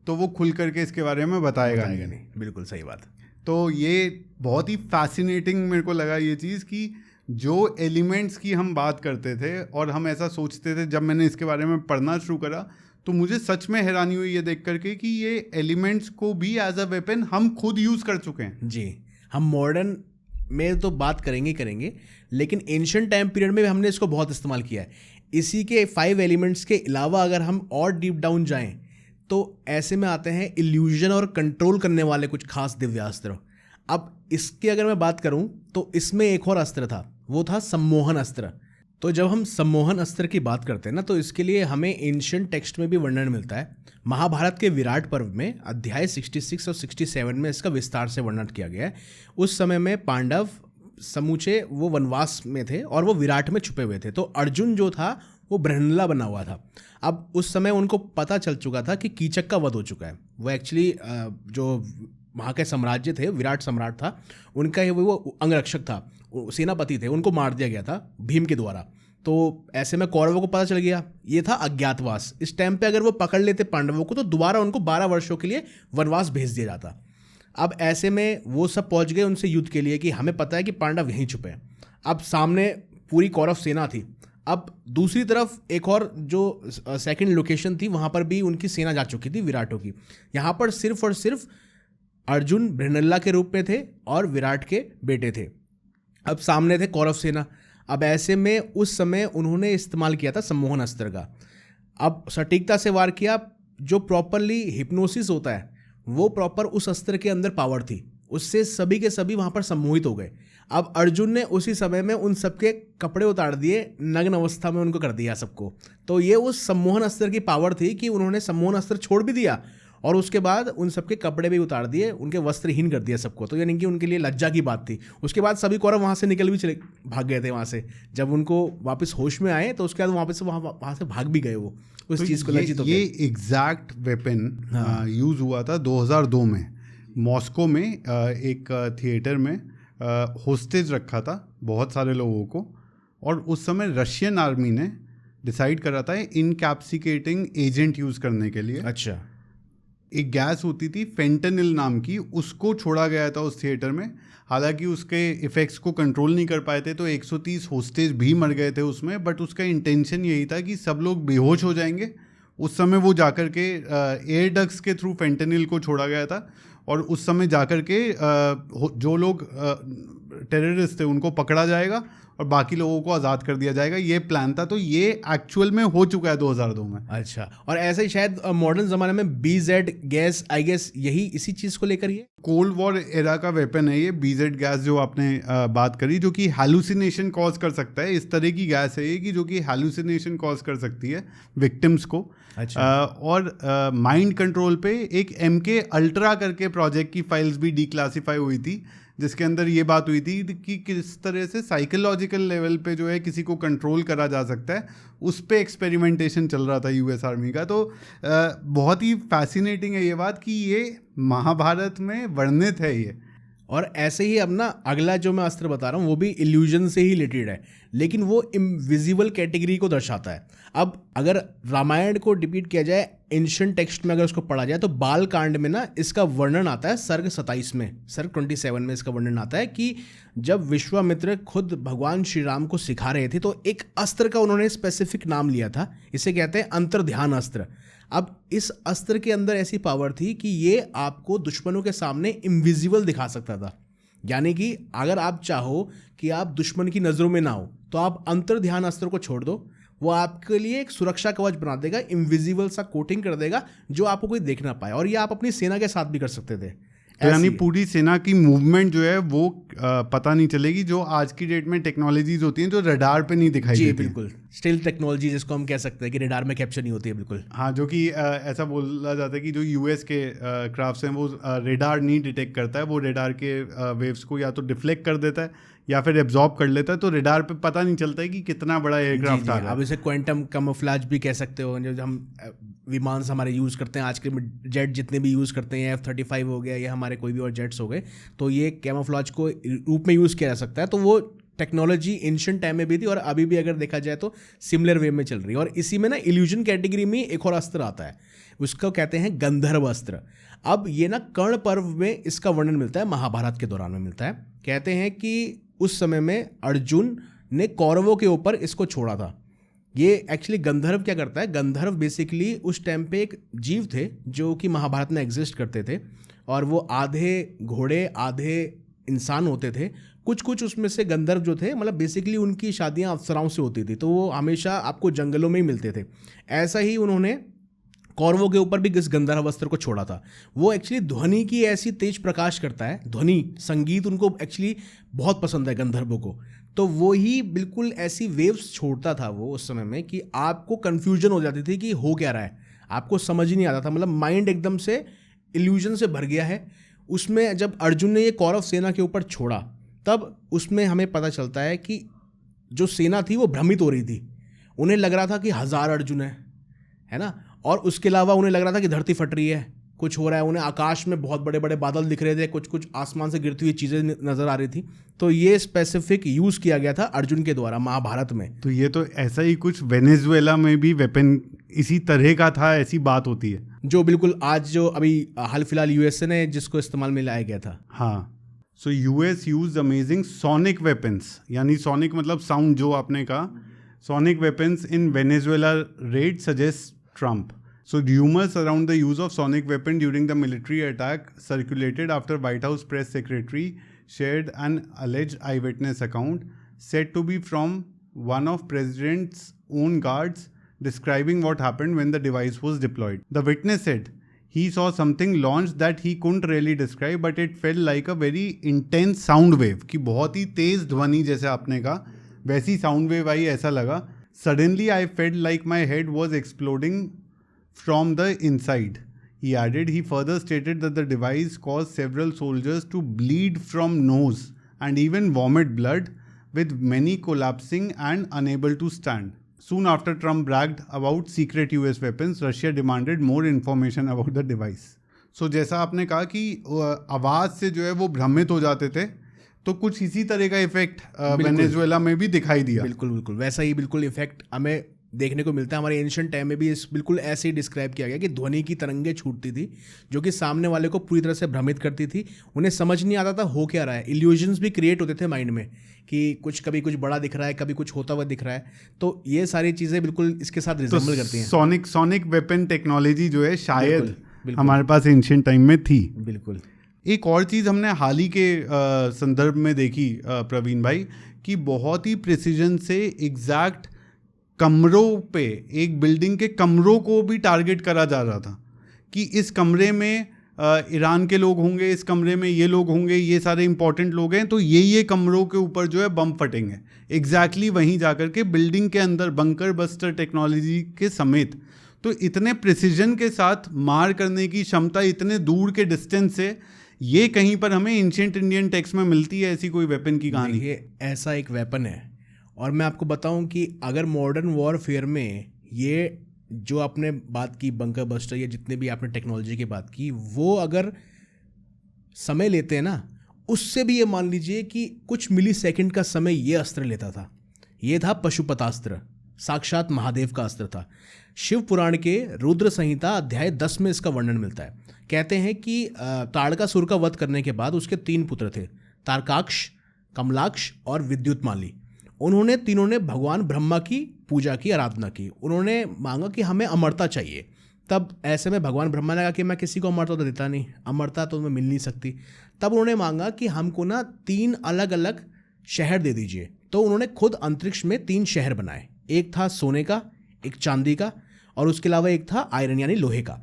तो वो खुल करके इसके बारे में बताएगा नहीं। बिल्कुल सही बात। तो ये बहुत ही फैसिनेटिंग मेरे को लगा ये चीज़ कि जो एलिमेंट्स की हम बात करते थे और हम ऐसा सोचते थे, जब मैंने इसके बारे में पढ़ना शुरू करा तो मुझे सच में हैरानी हुई ये देख करके कि ये एलिमेंट्स को भी एज अ वेपन हम खुद यूज़ कर चुके हैं। जी, हम मॉडर्न में तो बात करेंगे, लेकिन एंशिएंट टाइम पीरियड में भी हमने इसको बहुत इस्तेमाल किया है। इसी के 5 एलिमेंट्स के अलावा अगर हम और डीप डाउन जाएं तो ऐसे में आते हैं इल्यूजन और कंट्रोल करने वाले कुछ खास दिव्यास्त्र। अब इसकी अगर मैं बात करूं तो इसमें एक और अस्त्र था, वो था सम्मोहन अस्त्र। तो जब हम सम्मोहन अस्त्र की बात करते हैं ना, तो इसके लिए हमें एंशिएंट टेक्स्ट में भी वर्णन मिलता है। महाभारत के विराट पर्व में अध्याय 66 और 67 में इसका विस्तार से वर्णन किया गया है। उस समय में पांडव समूचे वो वनवास में थे और वो विराट में छुपे हुए थे। तो अर्जुन जो था वो बृहन्नला बना हुआ था। अब उस समय उनको पता चल चुका था कि कीचक का वध हो चुका है। वो एक्चुअली जो वहाँ के साम्राज्य थे, विराट सम्राट था, उनका वो अंगरक्षक था, सेनापति थे, उनको मार दिया गया था भीम के द्वारा। तो ऐसे में कौरवों को पता चल गया, ये था अज्ञातवास। इस टाइम पे अगर वो पकड़ लेते पांडवों को तो दोबारा उनको 12 वर्षों के लिए वनवास भेज दिया जाता। अब ऐसे में वो सब पहुंच गए उनसे युद्ध के लिए कि हमें पता है कि पांडव यहीं छुपे हैं। अब सामने पूरी कौरव सेना थी। अब दूसरी तरफ एक और जो सेकंड लोकेशन थी, वहाँ पर भी उनकी सेना जा चुकी थी विराटों की। यहाँ पर सिर्फ और सिर्फ अर्जुन बृहन्नला के रूप में थे और विराट के बेटे थे। अब सामने थे कौरव सेना। अब ऐसे में उस समय उन्होंने इस्तेमाल किया था सम्मोहन अस्त्र का। अब सटीकता से वार किया, जो प्रॉपरली हिप्नोसिस होता है वो प्रॉपर उस अस्त्र के अंदर पावर थी, उससे सभी के सभी वहाँ पर सम्मोहित हो गए। अब अर्जुन ने उसी समय में उन सबके कपड़े उतार दिए, नग्न अवस्था में उनको कर दिया सबको। तो ये उस सम्मोहन अस्त्र की पावर थी कि उन्होंने सम्मोहन अस्त्र छोड़ भी दिया और उसके बाद उन सबके कपड़े भी उतार दिए, उनके वस्त्रहीन कर दिया सबको। तो यानी कि उनके लिए लज्जा की बात थी। उसके बाद सभी कौरव वहाँ से निकल भी चले, भाग गए थे वहाँ से। जब उनको वापस होश में आए तो उसके बाद वहाँ से भाग भी गए वो उस तो चीज़ को लज्जित हो ये गए। एग्जैक्ट वेपन यूज़ हुआ था 2002 में मॉस्को में एक थिएटर में। होस्टेज रखा था बहुत सारे लोगों को, और उस समय रशियन आर्मी ने डिसाइड करा था इनकैप्सिकेटिंग एजेंट यूज़ करने के लिए। अच्छा। एक गैस होती थी फेंटेनिल नाम की, उसको छोड़ा गया था उस थिएटर में। हालांकि उसके इफ़ेक्ट्स को कंट्रोल नहीं कर पाए थे, तो 130 होस्टेज भी मर गए थे उसमें। बट उसका इंटेंशन यही था कि सब लोग बेहोश हो जाएंगे। उस समय वो जाकर के एयर डक्ट्स के थ्रू फेंटेनिल को छोड़ा गया था, और उस समय जाकर के जो लोग टेररिस्ट थे उनको पकड़ा जाएगा और बाकी लोगों को आज़ाद कर दिया जाएगा। ये प्लान था। तो ये एक्चुअल में हो चुका है 2002 में। अच्छा। और ऐसे ही शायद मॉडर्न ज़माने में BZ गैस, आई गेस यही इसी चीज़ को लेकर ये कोल्ड वॉर एरा का वेपन है ये BZ गैस जो आपने बात करी, जो कि हैलुसिनेशन कॉज कर सकता है। इस तरह की गैस है ये कि जो कि हैलुसिनेशन कॉज कर सकती है विक्टिम्स को। अच्छा। और माइंड कंट्रोल पे एक MK अल्ट्रा करके प्रोजेक्ट की फाइल्स भी डिक्लासीफाई हुई थी, जिसके अंदर ये बात हुई थी कि किस तरह से साइकोलॉजिकल लेवल पे जो है किसी को कंट्रोल करा जा सकता है। उस पे एक्सपेरिमेंटेशन चल रहा था US आर्मी का। तो बहुत ही फैसिनेटिंग है ये बात कि ये महाभारत में वर्णित है ये। और ऐसे ही अब ना अगला जो मैं अस्त्र बता रहा हूँ वो भी इल्यूजन से ही रिलेटेड है, लेकिन वो इनविजिबल कैटेगरी को दर्शाता है। अब अगर रामायण को डिपीट किया जाए एंशिएंट टेक्स्ट में, अगर उसको पढ़ा जाए तो बाल कांड में ना इसका वर्णन आता है, सर्ग 27 में, सर्ग 27 में इसका वर्णन आता है कि जब विश्वामित्र खुद भगवान श्री राम को सिखा रहे थे तो एक अस्त्र का उन्होंने स्पेसिफिक नाम लिया था, इसे कहते हैं अंतर्ध्यान अस्त्र। अब इस अस्त्र के अंदर ऐसी पावर थी कि ये आपको दुश्मनों के सामने इनविजिबल दिखा सकता था। यानी कि अगर आप चाहो कि आप दुश्मन की नज़रों में ना हो तो आप अंतर्ध्यान अस्त्र को छोड़ दो, वो आपके लिए एक सुरक्षा कवच बना देगा, इनविजिबल सा कोटिंग कर देगा जो आपको कोई देख ना पाए। और ये आप अपनी सेना के साथ भी कर सकते थे। यानी पूरी सेना की मूवमेंट जो है वो पता नहीं चलेगी, जो आज की डेट में टेक्नोलॉजीज होती हैं जो रडार पे नहीं दिखाई देती। जी बिल्कुल, स्टिल टेक्नोलॉजी जिसको हम कह सकते हैं कि रडार में कैप्चर नहीं होती है। बिल्कुल हाँ, जो कि ऐसा बोला जाता है कि जो US के क्राफ्ट्स हैं वो रडार नहीं डिटेक्ट करता है, वो रडार के वेव्स को या तो डिफ्लेक्ट कर देता है या फिर एब्जॉर्ब कर लेता है। तो रडार पे पता नहीं चलता है कि कितना बड़ा एयरक्राफ्ट आ रहा है। अब इसे क्वांटम कैमोफ्लेज भी कह सकते हो। जो हम विमान हमारे यूज़ करते हैं आज के जेट जितने भी यूज़ करते हैं, F-35 हो गया या हमारे कोई भी और जेट्स हो गए, तो ये कैमोफ्लेज को रूप में यूज़ किया जा सकता है। तो वो टेक्नोलॉजी एंशिएंट टाइम में भी थी और अभी भी अगर देखा जाए तो सिमिलर वे में चल रही है। और इसी में ना इल्यूजन कैटेगरी में एक और अस्त्र आता है, उसको कहते हैं गंधर्व अस्त्र। अब ये ना कर्ण पर्व में इसका वर्णन मिलता है, महाभारत के दौरान में मिलता है। कहते हैं कि उस समय में अर्जुन ने कौरवों के ऊपर इसको छोड़ा था। ये एक्चुअली गंधर्व क्या करता है, गंधर्व बेसिकली उस टाइम पे एक जीव थे जो कि महाभारत में एग्जिस्ट करते थे, और वो आधे घोड़े आधे इंसान होते थे। कुछ कुछ उसमें से गंधर्व जो थे, मतलब बेसिकली उनकी शादियां अप्सराओं से होती थी, तो वो हमेशा आपको जंगलों में ही मिलते थे। ऐसा ही उन्होंने कौरवों के ऊपर भी इस गंधर्व अस्त्र को छोड़ा था। वो एक्चुअली ध्वनि की ऐसी तेज प्रकाश करता है, ध्वनि संगीत उनको एक्चुअली बहुत पसंद है गंधर्वों को। तो वो ही बिल्कुल ऐसी वेव्स छोड़ता था वो उस समय में कि आपको कन्फ्यूजन हो जाती थी कि हो क्या रहा है, आपको समझ ही नहीं आता था। मतलब माइंड एकदम से इल्यूजन से भर गया है। उसमें जब अर्जुन ने ये कौरव सेना के ऊपर छोड़ा तब उसमें हमें पता चलता है कि जो सेना थी वो भ्रमित हो रही थी। उन्हें लग रहा था कि 1000 अर्जुन है ना, और उसके अलावा उन्हें लग रहा था कि धरती फट रही है, कुछ हो रहा है। उन्हें आकाश में बहुत बड़े बड़े बादल दिख रहे थे, कुछ कुछ आसमान से गिरती हुई चीज़ें नज़र आ रही थी। तो ये स्पेसिफिक यूज़ किया गया था अर्जुन के द्वारा महाभारत में। तो ये तो ऐसा ही कुछ वेनेजुएला में भी वेपन इसी तरह का था, ऐसी बात होती है, जो बिल्कुल आज जो अभी हाल फिलहाल USA ने जिसको इस्तेमाल में लाया गया था। हाँ, सो US use amazing sonic weapons, यानी सोनिक मतलब साउंड जो आपने कहा, Sonic weapons in Venezuela raid suggests Trump. So rumors around the use of sonic weapon during the military attack circulated after White House press secretary shared an alleged eyewitness account said to be from one of president's own guards describing what happened when the device was deployed. The witness said he saw something launched that he couldn't really describe, but it felt like a very intense sound wave. कि बहुत ही तेज ध्वनि जैसे आपने कहा वैसी sound wave आई, ऐसा लगा. Suddenly I felt like my head was exploding from the inside. He added, he further stated that the device caused several soldiers to bleed from nose and even vomit blood, with many collapsing and unable to stand. Soon after Trump bragged about secret US weapons, Russia demanded more information about the device. So जैसा आपने कहा कि आवाज़ से जो है वो भ्रमित हो जाते थे, तो कुछ इसी तरह का इफेक्ट वेनेजुएला में भी दिखाई दिया. बिल्कुल बिल्कुल वैसा ही बिल्कुल इफेक्ट हमें देखने को मिलता है. हमारे एंशिएंट टाइम में भी इस बिल्कुल ऐसे ही डिस्क्राइब किया गया कि ध्वनि की तरंगें छूटती थी जो कि सामने वाले को पूरी तरह से भ्रमित करती थी. उन्हें समझ नहीं आता था हो क्या रहा है. इल्यूजन्स भी क्रिएट होते थे माइंड में कि कुछ कभी कुछ बड़ा दिख रहा है, कभी कुछ होता हुआ दिख रहा है. तो ये सारी चीज़ें बिल्कुल इसके साथ रिजेंबल करती हैं. सोनिक वेपन टेक्नोलॉजी जो है शायद हमारे पास एंशिएंट टाइम में थी. बिल्कुल. एक और चीज़ हमने हाल ही के संदर्भ में देखी प्रवीण भाई कि बहुत ही प्रिसीजन से एग्जैक्ट कमरों पे, एक बिल्डिंग के कमरों को भी टारगेट करा जा रहा था कि इस कमरे में ईरान के लोग होंगे, इस कमरे में ये लोग होंगे, ये सारे इंपॉर्टेंट लोग हैं, तो ये कमरों के ऊपर जो है बम फटेंगे. एग्जैक्टली वहीं जाकर के बिल्डिंग के अंदर बंकर बस्टर टेक्नोलॉजी के समेत. तो इतने प्रिसीजन के साथ मार करने की क्षमता इतने दूर के डिस्टेंस से, ये कहीं पर हमें एंशिएंट इंडियन टेक्स्ट में मिलती है ऐसी कोई वेपन की कहानी? ये ऐसा एक वेपन है. और मैं आपको बताऊं कि अगर मॉडर्न वॉरफेयर में ये जो आपने बात की बंकर बस्टर, ये जितने भी आपने टेक्नोलॉजी की बात की, वो अगर समय लेते हैं ना, उससे भी ये मान लीजिए कि कुछ मिली सेकेंड का समय ये अस्त्र लेता था. ये था पशुपतास्त्र, साक्षात महादेव का अस्त्र था. शिव पुराण के रुद्र संहिता अध्याय 10 में इसका वर्णन मिलता है. कहते हैं कि ताड़कासुर का वध करने के बाद उसके 3 पुत्र थे, तारकाक्ष, कमलाक्ष और विद्युतमाली. उन्होंने तीनों ने भगवान ब्रह्मा की पूजा की, आराधना की. उन्होंने मांगा कि हमें अमरता चाहिए. तब ऐसे में भगवान ब्रह्मा ने कहा कि मैं किसी को अमरता तो देता नहीं, अमरता तो मैं मिल नहीं सकती. तब उन्होंने मांगा कि हमको ना 3 अलग अलग शहर दे दीजिए. तो उन्होंने खुद अंतरिक्ष में 3 शहर बनाए. एक था सोने का, एक चांदी का, और उसके अलावा एक था आयरन यानी लोहे का.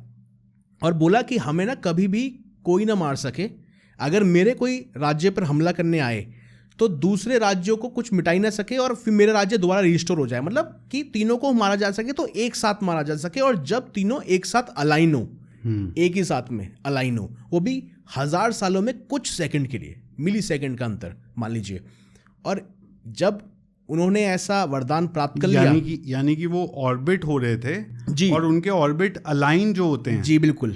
और बोला कि हमें ना कभी भी कोई ना मार सके. अगर मेरे कोई राज्य पर हमला करने आए तो दूसरे राज्यों को कुछ मिटा ही ना सके और फिर मेरा राज्य दोबारा रिस्टोर हो जाए. मतलब कि तीनों को मारा जा सके तो एक साथ मारा जा सके, और जब तीनों एक साथ अलाइन हो, एक ही साथ में अलाइन हो, वो भी 1000 सालों में कुछ सेकंड के लिए, मिली सेकंड का अंतर मान लीजिए. और जब उन्होंने ऐसा वरदान प्राप्त कर लिया, यानी कि वो ऑर्बिट हो रहे थे जी, और उनके ऑर्बिट अलाइन जो होते हैं जी बिल्कुल,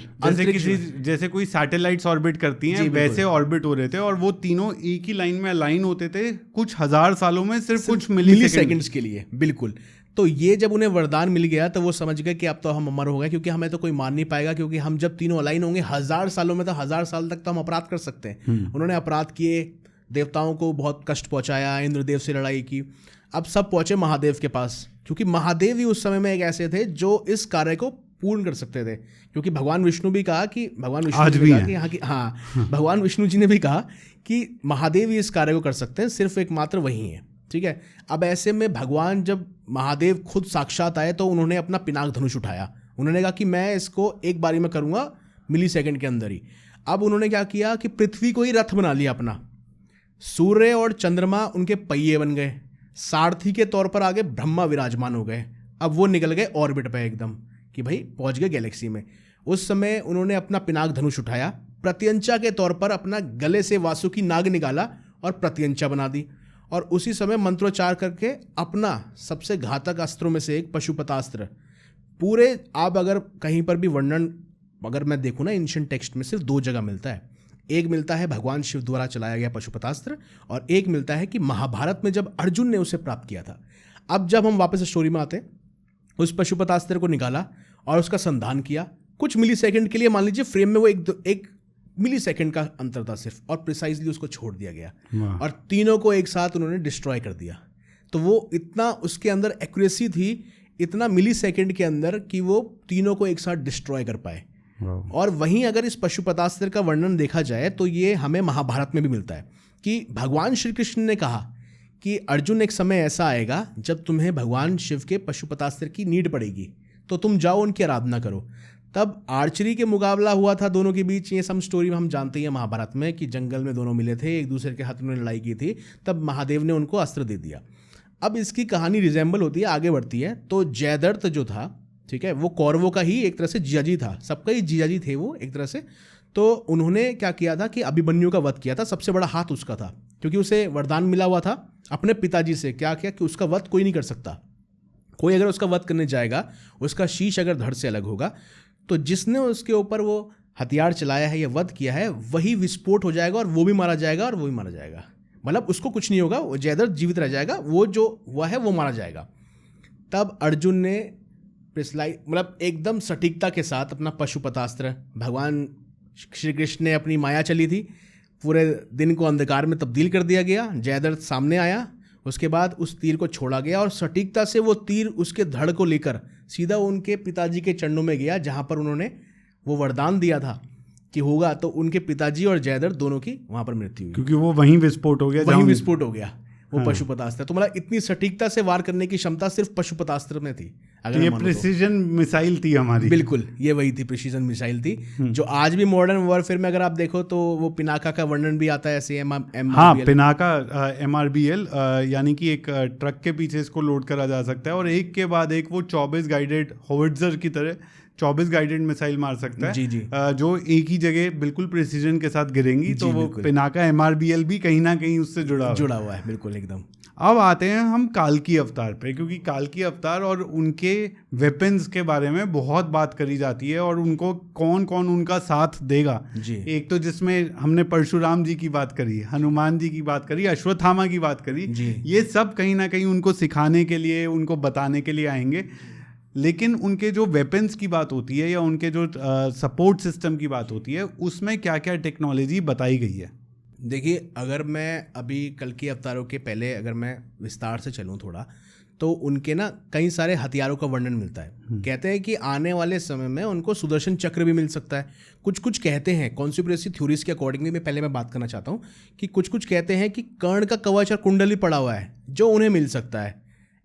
जैसे कोई सैटेलाइट्स ऑर्बिट करती हैं वैसे ऑर्बिट हो रहे थे, और वो तीनों एक ही लाइन में अलाइन होते थे कुछ 1000 सालों में, सिर्फ कुछ मिली सेकंड्स के लिए. बिल्कुल. तो ये जब उन्हें वरदान मिल गया तो वो समझ गए कि अब तो हम अमर हो गए, क्योंकि हमें तो कोई मार नहीं पाएगा, क्योंकि हम जब तीनों अलाइन होंगे 1000 सालों में, तो 1000 साल तक तो हम अपराध कर सकते हैं. उन्होंने अपराध किए, देवताओं को बहुत कष्ट पहुंचाया, इंद्रदेव से लड़ाई की. अब सब पहुंचे महादेव के पास, क्योंकि महादेव ही उस समय में एक ऐसे थे जो इस कार्य को पूर्ण कर सकते थे. क्योंकि भगवान विष्णु भी कहा कि भगवान विष्णु जी ने भी कहा कि महादेव ही इस कार्य को कर सकते हैं, सिर्फ एकमात्र वही है. ठीक है. अब ऐसे में भगवान जब महादेव खुद साक्षात आए तो उन्होंने अपना पिनाक धनुष उठाया. उन्होंने कहा कि मैं इसको एक बारी में करूंगा, मिली सेकेंड के अंदर ही. अब उन्होंने क्या किया कि पृथ्वी को ही रथ बना लिया अपना. सूर्य और चंद्रमा उनके पहिए बन गए. सारथी के तौर पर आगे ब्रह्मा विराजमान हो गए. अब वो निकल गए ऑर्बिट पे एकदम कि भाई पहुंच गए गैलेक्सी में. उस समय उन्होंने अपना पिनाक धनुष उठाया, प्रत्यंचा के तौर पर अपना गले से वासुकी नाग निकाला और प्रत्यंचा बना दी. और उसी समय मंत्रोच्चार करके अपना सबसे घातक अस्त्रों में से एक पशुपतास्त्र, पूरे आप अगर कहीं पर भी वर्णन अगर मैं देखूँ ना एंशिएंट टेक्स्ट में, सिर्फ 2 जगह मिलता है. एक मिलता है भगवान शिव द्वारा चलाया गया पशुपतास्त्र, और एक मिलता है कि महाभारत में जब अर्जुन ने उसे प्राप्त किया था. अब जब हम वापस स्टोरी में आते, उस पशुपतास्त्र को निकाला और उसका संधान किया. कुछ मिली सेकेंड के लिए, मान लीजिए फ्रेम में वो एक मिली सेकेंड का अंतर था सिर्फ, और प्रिसाइजली उसको छोड़ दिया गया और तीनों को एक साथ उन्होंने डिस्ट्रॉय कर दिया. तो वो इतना उसके अंदर एक्यूरेसी थी, इतना मिली सेकेंड के अंदर, कि वो तीनों को एक साथ डिस्ट्रॉय कर पाए। और वहीं अगर इस पशुपतास्त्र का वर्णन देखा जाए तो ये हमें महाभारत में भी मिलता है कि भगवान श्री कृष्ण ने कहा कि अर्जुन, एक समय ऐसा आएगा जब तुम्हें भगवान शिव के पशुपतास्त्र की नीड पड़ेगी, तो तुम जाओ उनकी आराधना करो। तब आर्चरी के मुकाबला हुआ था दोनों के बीच, ये सब स्टोरी हम जानते हैं महाभारत में कि जंगल में दोनों मिले थे, एक दूसरे के हाथ में लड़ाई की थी, तब महादेव ने उनको अस्त्र दे दिया। अब इसकी कहानी रिजेंबल होती है, आगे बढ़ती है। तो जयद्रथ जो था, ठीक है, वो कौरवों का ही एक तरह से जिजाजी था, सबका ही जिजाजी थे वो एक तरह से। तो उन्होंने क्या किया था कि अभिमन्यु का वध किया था, सबसे बड़ा हाथ उसका था, क्योंकि उसे वरदान मिला हुआ था अपने पिताजी से। क्या किया कि उसका वध कोई नहीं कर सकता, कोई अगर उसका वध करने जाएगा, उसका शीश अगर धड़ से अलग होगा, तो जिसने उसके ऊपर वो हथियार चलाया है या वध किया है, वही विस्फोट हो जाएगा और वो भी मारा जाएगा और वो भी मारा जाएगा। मतलब उसको कुछ नहीं होगा, वो जयद्रथ जीवित रह जाएगा, वो जो हुआ है वो मारा जाएगा। तब अर्जुन ने मतलब एकदम सटीकता के साथ अपना पशुपतास्त्र, भगवान श्री कृष्ण ने अपनी माया चली थी, पूरे दिन को अंधकार में तब्दील कर दिया गया। जयद्रथ सामने आया, उसके बाद उस तीर को छोड़ा गया और सटीकता से वो तीर उसके धड़ को लेकर सीधा उनके पिताजी के चरणों में गया, जहाँ पर उन्होंने वो वरदान दिया था कि होगा। तो उनके पिताजी और जयद्रथ दोनों की वहाँ पर मृत्यु हुई, क्योंकि वो वहीं विस्फोट हो गया, वहीं विस्फोट हो गया वो पशुपतास्त्र। तो मतलब इतनी सटीकता से वार करने की क्षमता सिर्फ पशुपतास्त्र में थी। अगर ये प्रिसीजन मिसाइल थी हमारी, बिल्कुल ये वही थी, प्रिसीजन मिसाइल थी, जो आज भी मॉडर्न वॉरफेयर में अगर आप देखो तो वो पिनाका का वर्णन भी आता है ऐसे हाँ, पिनाका MRBL, यानी कि एक ट्रक के पीछे इसको लोड करा जा सकता है और एक के बाद एक वो 24 गाइडेड होविट्जर की तरह 24 गाइडेड मिसाइल मार सकता है। जी। जो एक ही जगह बिल्कुल प्रिसीजन के साथ गिरेंगी। तो वो पिनाका MRBL भी कहीं ना कहीं उससे जुड़ा हुआ है, बिल्कुल एकदम। अब आते हैं हम काल्की अवतार पे, क्योंकि काल्की अवतार और उनके वेपन्स के बारे में बहुत बात करी जाती है और उनको कौन कौन उनका साथ देगा जी। एक तो जिसमें हमने परशुराम जी की बात करी, हनुमान जी की बात करी, अश्वत्थामा की बात करी, ये सब कहीं ना कहीं उनको सिखाने के लिए, उनको बताने के लिए आएंगे। लेकिन उनके जो वेपन्स की बात होती है या उनके जो सपोर्ट सिस्टम की बात होती है, उसमें क्या क्या टेक्नोलॉजी बताई गई है? देखिए, अगर मैं अभी कल्कि अवतारों के पहले अगर मैं विस्तार से चलूँ थोड़ा, तो उनके ना कई सारे हथियारों का वर्णन मिलता है। कहते हैं कि आने वाले समय में उनको सुदर्शन चक्र भी मिल सकता है। कुछ कहते हैं, कॉन्स्पिरेसी थ्योरीज के अकॉर्डिंगली मैं बात करना चाहता हूँ कि कुछ कहते हैं कि कर्ण का कवच और कुंडली पड़ा हुआ है जो उन्हें मिल सकता है,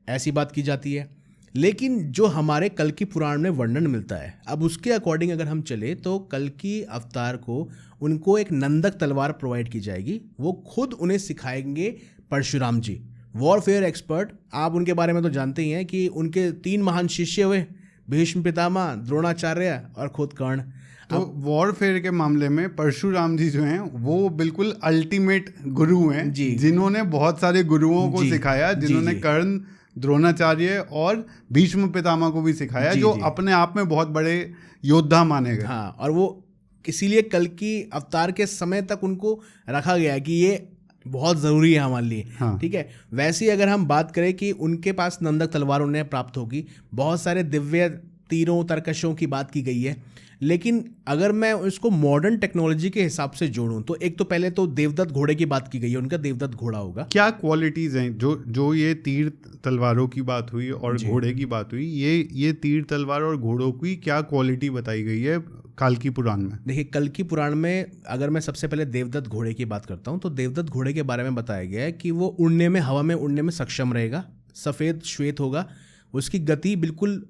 ऐसी बात की जाती है। लेकिन जो हमारे कल्कि पुराण में वर्णन मिलता है, अब उसके अकॉर्डिंग अगर हम चले तो कल्कि अवतार को उनको एक नंदक तलवार प्रोवाइड की जाएगी, वो खुद उन्हें सिखाएंगे परशुराम जी, वॉरफेयर एक्सपर्ट। आप उनके बारे में तो जानते ही हैं कि उनके 3 महान शिष्य हुए, भीष्म पितामह, द्रोणाचार्य और खुद कर्ण। तो वॉरफेयर के मामले में परशुराम जी जो हैं वो बिल्कुल अल्टीमेट गुरु हैं, जिन्होंने बहुत सारे गुरुओं को सिखाया, जिन्होंने कर्ण, द्रोणाचार्य और भीष्म पितामह को भी सिखाया, जो अपने आप में बहुत बड़े योद्धा माने गए। हाँ, और वो इसीलिए कल्कि अवतार के समय तक उनको रखा गया कि ये बहुत ज़रूरी है हमारे लिए। हाँ। ठीक है, वैसे ही अगर हम बात करें कि उनके पास नंदक तलवार उन्हें प्राप्त होगी, बहुत सारे दिव्य तीरों तरकशों की बात की गई है। लेकिन अगर मैं उसको मॉडर्न टेक्नोलॉजी के हिसाब से जोड़ूं तो एक तो पहले तो देवदत्त घोड़े की बात की गई है, उनका देवदत्त घोड़ा होगा। क्या क्वालिटीज़ हैं जो ये तीर तलवारों की बात हुई और घोड़े की बात हुई, ये तीर तलवार और घोड़ों की क्या क्वालिटी बताई गई है कल्कि पुराण में? देखिए, कल्कि पुराण में अगर मैं सबसे पहले देवदत्त घोड़े की बात करता हूँ तो देवदत्त घोड़े के बारे में बताया गया है कि वो उड़ने में, हवा में उड़ने में सक्षम रहेगा, सफ़ेद श्वेत होगा, उसकी गति बिल्कुल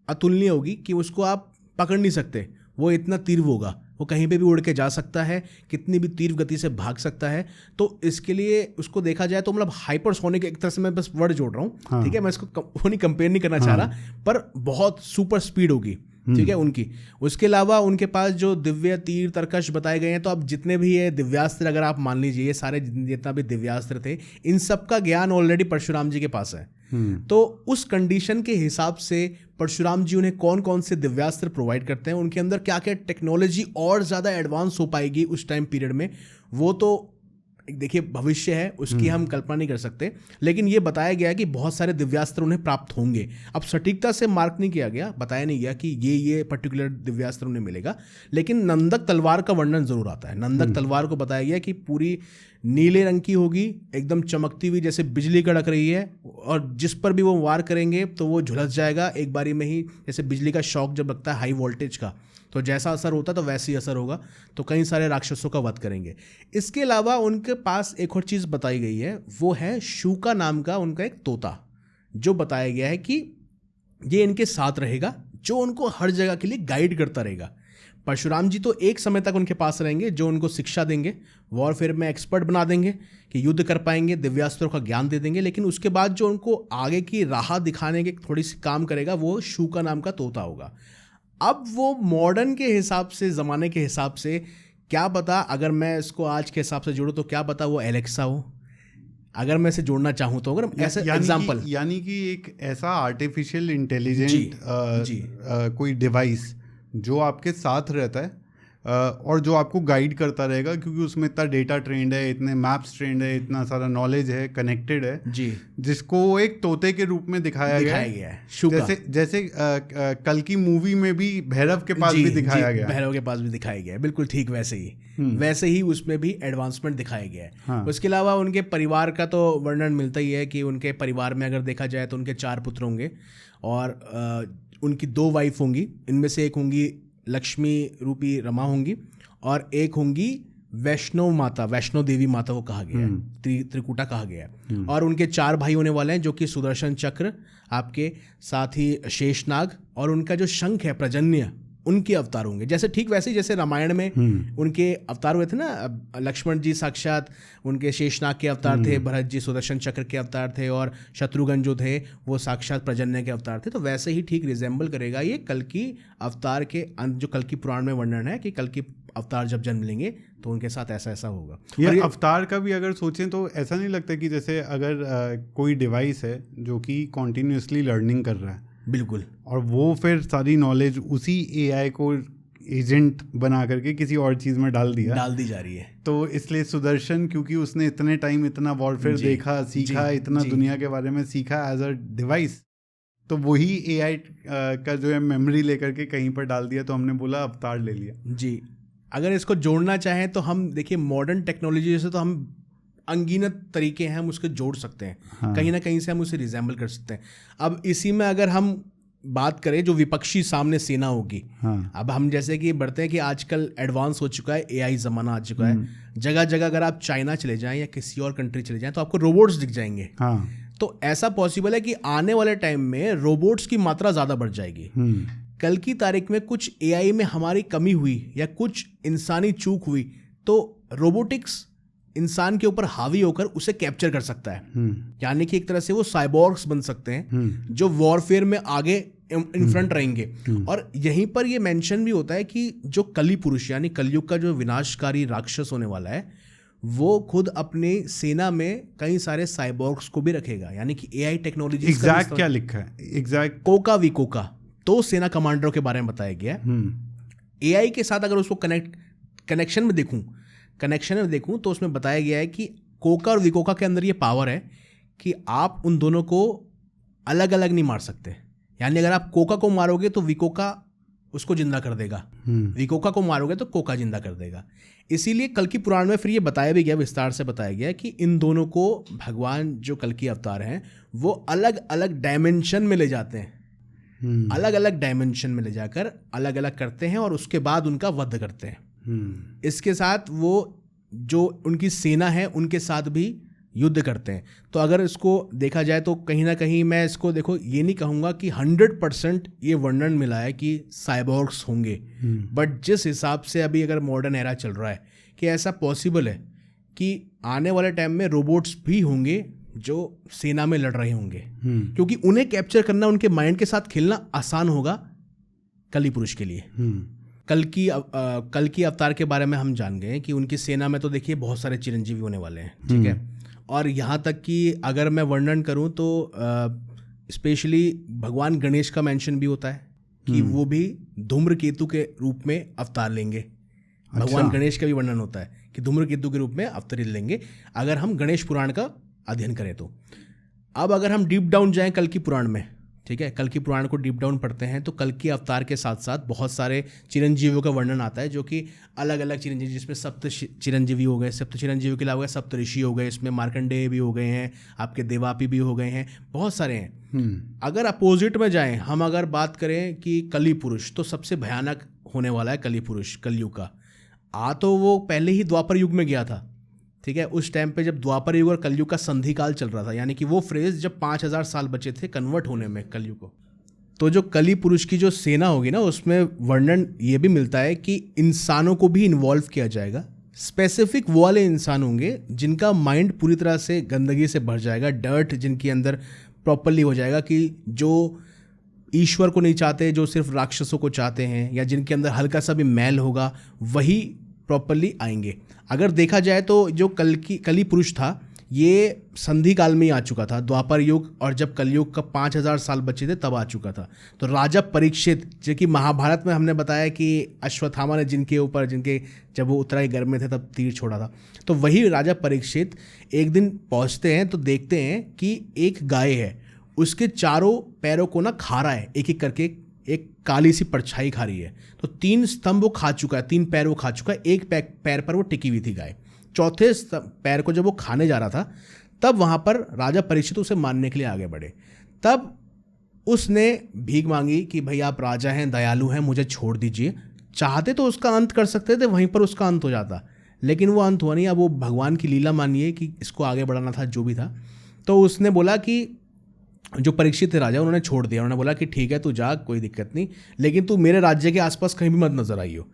अतुलनीय होगी कि उसको आप पकड़ नहीं सकते, वो इतना तीव्र होगा, वो कहीं पे भी उड़ के जा सकता है, कितनी भी तीव्र गति से भाग सकता है। तो इसके लिए उसको देखा जाए तो मतलब हाइपरसोनिक, एक तरह से मैं बस वर्ड जोड़ रहा हूँ। हाँ। ठीक है, मैं इसको कंपेयर नहीं करना चाह रहा, पर बहुत सुपर स्पीड होगी। ठीक है उनकी। उसके अलावा उनके पास जो दिव्य तीर तरकश बताए गए हैं, तो अब जितने भी ये दिव्यास्त्र अगर आप मान लीजिए, ये सारे जितना भी दिव्यास्त्र थे, इन सब का ज्ञान ऑलरेडी परशुराम जी के पास है। तो उस कंडीशन के हिसाब से परशुराम जी उन्हें कौन कौन से दिव्यास्त्र प्रोवाइड करते हैं, उनके अंदर क्या क्या टेक्नोलॉजी और ज़्यादा एडवांस हो पाएगी उस टाइम पीरियड में, वो तो देखिए भविष्य है उसकी हम कल्पना नहीं कर सकते, लेकिन ये बताया गया है कि बहुत सारे दिव्यास्त्र उन्हें प्राप्त होंगे। अब सटीकता से मार्क नहीं किया गया, बताया नहीं गया कि ये पर्टिकुलर दिव्यास्त्र उन्हें मिलेगा, लेकिन नंदक तलवार का वर्णन जरूर आता है। नंदक तलवार को बताया गया कि पूरी नीले रंग की होगी, एकदम चमकती हुई जैसे बिजली कड़क रही है, और जिस पर भी वो वार करेंगे तो वो झुलस जाएगा एक बारी में ही, जैसे बिजली का शॉक जब लगता है हाई वोल्टेज का, तो जैसा असर होता है तो वैसे ही असर होगा, तो कई सारे राक्षसों का वध करेंगे। इसके अलावा उनके पास एक और चीज़ बताई गई है, वो है शूका नाम का उनका एक तोता, जो बताया गया है कि ये इनके साथ रहेगा, जो उनको हर जगह के लिए गाइड करता रहेगा। परशुराम जी तो एक समय तक उनके पास रहेंगे, जो उनको शिक्षा देंगे, वॉरफेयर में एक्सपर्ट बना देंगे कि युद्ध कर पाएंगे, दिव्यास्त्रों का ज्ञान दे देंगे, लेकिन उसके बाद जो उनको आगे की राह दिखाने के थोड़ी सी काम करेगा वो शूका नाम का तोता होगा। अब वो मॉडर्न के हिसाब से, ज़माने के हिसाब से, क्या पता अगर मैं इसको आज के हिसाब से जोड़ूँ तो क्या पता वो एलेक्सा हो, अगर मैं इसे जोड़ना चाहूँ तो। अगर ऐसे एग्जाम्पल यानी कि एक ऐसा आर्टिफिशियल इंटेलिजेंट कोई डिवाइस जो आपके साथ रहता है और जो आपको गाइड करता रहेगा, क्योंकि उसमें इतना डेटा ट्रेंड है, इतने मैप्स ट्रेंड है, इतना सारा नॉलेज है, कनेक्टेड है जी, जिसको एक तोते के रूप में दिखाया गया है। जैसे कल की मूवी में भी भैरव के पास भी दिखाया गया, भैरव के पास भी दिखाया गया है, बिल्कुल ठीक वैसे ही उसमें भी एडवांसमेंट दिखाया गया है। हाँ। उसके अलावा उनके परिवार का तो वर्णन मिलता ही है कि उनके परिवार में अगर देखा जाए तो उनके 4 पुत्र होंगे और उनकी 2 वाइफ होंगी। इनमें से एक होंगी लक्ष्मी रूपी रमा होंगी और एक होंगी वैष्णो देवी माता को कहा गया है, त्रिकुटा कहा गया है। और उनके 4 भाई होने वाले हैं, जो कि सुदर्शन चक्र आपके, साथ ही शेषनाग, और उनका जो शंख है प्रजन्य, उनके अवतार होंगे। जैसे ठीक वैसे ही जैसे रामायण में उनके अवतार हुए थे ना, लक्ष्मण जी साक्षात उनके शेषनाग के अवतार थे, भरत जी सुदर्शन चक्र के अवतार थे, और शत्रुघ्न जो थे वो साक्षात प्रजन्य के अवतार थे। तो वैसे ही ठीक रिजेंबल करेगा ये कल की अवतार के जो कल की पुराण में वर्णन है कि कल की अवतार जब जन्म लेंगे तो उनके साथ ऐसा ऐसा होगा। ये अवतार का भी अगर सोचें तो ऐसा नहीं लगता कि जैसे अगर कोई डिवाइस है जो कि कॉन्टिन्यूसली लर्निंग कर रहा है, बिल्कुल, और वो फिर सारी नॉलेज उसी एआई को एजेंट बना करके किसी और चीज़ में डाल दी जा रही है, तो इसलिए सुदर्शन, क्योंकि उसने इतने टाइम इतना वॉरफेयर देखा, सीखा, इतना दुनिया के बारे में सीखा एज अ डिवाइस, तो वही एआई का जो है मेमोरी लेकर के कहीं पर डाल दिया, तो हमने बोला अवतार ले लिया। जी, अगर इसको जोड़ना चाहें तो हम देखिए मॉडर्न टेक्नोलॉजी से तो हम अनगिनत तरीके हैं हम उसके जोड़ सकते हैं। हाँ। कहीं ना कहीं से हम उसे रिजेंबल कर सकते हैं। अब इसी में अगर हम बात करें जो विपक्षी सामने सेना होगी, हाँ। अब हम जैसे कि बढ़ते हैं कि आजकल एडवांस हो चुका है, एआई ज़माना आ चुका है, जगह जगह अगर आप चाइना चले जाएं या किसी और कंट्री चले जाएं तो आपको रोबोट्स दिख जाएंगे। हाँ। तो ऐसा पॉसिबल है कि आने वाले टाइम में रोबोट्स की मात्रा ज़्यादा बढ़ जाएगी। कल की तारीख में कुछ एआई में हमारी कमी हुई या कुछ इंसानी चूक हुई तो रोबोटिक्स इंसान के ऊपर हावी होकर उसे कैप्चर कर सकता है। यानी कि एक तरह से वो साइबॉर्ग्स बन सकते हैं जो वॉरफेयर में आगे इन फ्रंट रहेंगे। और यहीं पर ये मेंशन भी होता है कि जो कली पुरुष यानी कलयुग का जो विनाशकारी राक्षस होने वाला है वो खुद अपनी सेना में कई सारे साइबॉर्ग्स को भी रखेगा। यानी कि एआई टेक्नोलॉजी एग्जैक्ट क्या लिखा है, एग्जैक्ट कोका विकोका तो सेना कमांडरों के बारे में बताया गया है। एआई के साथ अगर उसको कनेक्शन में देखूं तो उसमें बताया गया है कि कोका और विकोका के अंदर ये पावर है कि आप उन दोनों को अलग अलग नहीं मार सकते। यानी अगर आप कोका को मारोगे तो विकोका उसको जिंदा कर देगा, विकोका को मारोगे तो कोका जिंदा कर देगा। इसीलिए कल की पुराण में फिर ये बताया भी गया, विस्तार से बताया गया कि इन दोनों को भगवान जो कल की अवतार हैं वो अलग अलग डायमेंशन में ले जाते हैं, अलग अलग डायमेंशन में ले जाकर अलग अलग करते हैं और उसके बाद उनका वध करते हैं। इसके साथ वो जो उनकी सेना है उनके साथ भी युद्ध करते हैं। तो अगर इसको देखा जाए तो कहीं ना कहीं मैं इसको देखो ये नहीं कहूँगा कि 100% ये वर्णन मिला है कि साइबॉर्ग्स होंगे, बट जिस हिसाब से अभी अगर मॉडर्न एरा चल रहा है कि ऐसा पॉसिबल है कि आने वाले टाइम में रोबोट्स भी होंगे जो सेना में लड़ रहे होंगे, क्योंकि उन्हें कैप्चर करना, उनके माइंड के साथ खेलना आसान होगा कली पुरुष के लिए। कल की अवतार के बारे में हम जान गए कि उनकी सेना में तो देखिए बहुत सारे चिरंजीवी होने वाले हैं, ठीक है। और यहाँ तक कि अगर मैं वर्णन करूँ तो स्पेशली भगवान गणेश का मेंशन भी होता है कि वो भी धूम्रकेतु के रूप में अवतार लेंगे। भगवान गणेश का भी वर्णन होता है कि धूम्रकेतु के रूप में अवतरित लेंगे अगर हम गणेश पुराण का अध्ययन करें तो। अब अगर हम डीप डाउन जाएं कल की पुराण में, ठीक है, कल की पुराण को डीप डाउन पढ़ते हैं तो कल की अवतार के साथ साथ बहुत सारे चिरंजीवियों का वर्णन आता है, जो कि अलग अलग चिरंजीवी, जिसमें सप्त चिरंजीवी हो गए, सप्त चिरंजीवी के अलावा सप्त ऋषि हो गए, इसमें मार्कंडेय भी हो गए हैं, आपके देवापी भी हो गए हैं, बहुत सारे हैं। अगर अपोजिट में जाएं, हम अगर बात करें कि कली पुरुष, तो सबसे भयानक होने वाला है कली पुरुष, कलयुग का। तो वो पहले ही द्वापर युग में गया था, ठीक है, उस टाइम पे जब द्वापर युग और कलयुग का संधि काल चल रहा था, यानी कि वो फ्रेज जब 5000 साल बचे थे कन्वर्ट होने में कलयुग को। तो जो कली पुरुष की जो सेना होगी ना, उसमें वर्णन ये भी मिलता है कि इंसानों को भी इन्वॉल्व किया जाएगा। स्पेसिफिक वो वाले इंसान होंगे जिनका माइंड पूरी तरह से गंदगी से भर जाएगा, डर्ट जिनके अंदर प्रॉपरली हो जाएगा, कि जो ईश्वर को नहीं चाहते, जो सिर्फ राक्षसों को चाहते हैं, या जिनके अंदर हल्का सा भी मैल होगा, वही प्रॉपरली आएंगे। अगर देखा जाए तो जो कली पुरुष था ये संधि काल में ही आ चुका था, द्वापर युग, और जब कलयुग का 5000 साल बचे थे तब आ चुका था। तो राजा परीक्षित, जो कि महाभारत में हमने बताया कि अश्वत्थामा ने जिनके जब वो उत्तराई गर्भ में थे तब तीर छोड़ा था, तो वही राजा परीक्षित एक दिन पहुंचते हैं तो देखते हैं कि एक गाय है, उसके चारों पैरों को ना खा रहा है, एक एक करके एक काली सी परछाई खा रही है। तो 3 स्तंभ वो खा चुका है, 3 पैर वो खा चुका है, एक पैर पर वो टिकी हुई थी गाय। चौथे पैर को जब वो खाने जा रहा था तब वहाँ पर राजा परीक्षित उसे मारने के लिए आगे बढ़े। तब उसने भीख मांगी कि भाई आप राजा हैं, दयालु हैं, मुझे छोड़ दीजिए। चाहते तो उसका अंत कर सकते थे, वहीं पर उसका अंत हो जाता, लेकिन वो अंत हुआ नहीं। अब वो भगवान की लीला मानिए कि इसको आगे बढ़ाना था, जो भी था। तो उसने बोला कि जो परीक्षित थे राजा, उन्होंने छोड़ दिया। उन्होंने बोला कि ठीक है तू जा, कोई दिक्कत नहीं, लेकिन तू मेरे राज्य के आसपास कहीं भी मत नजर आई हो।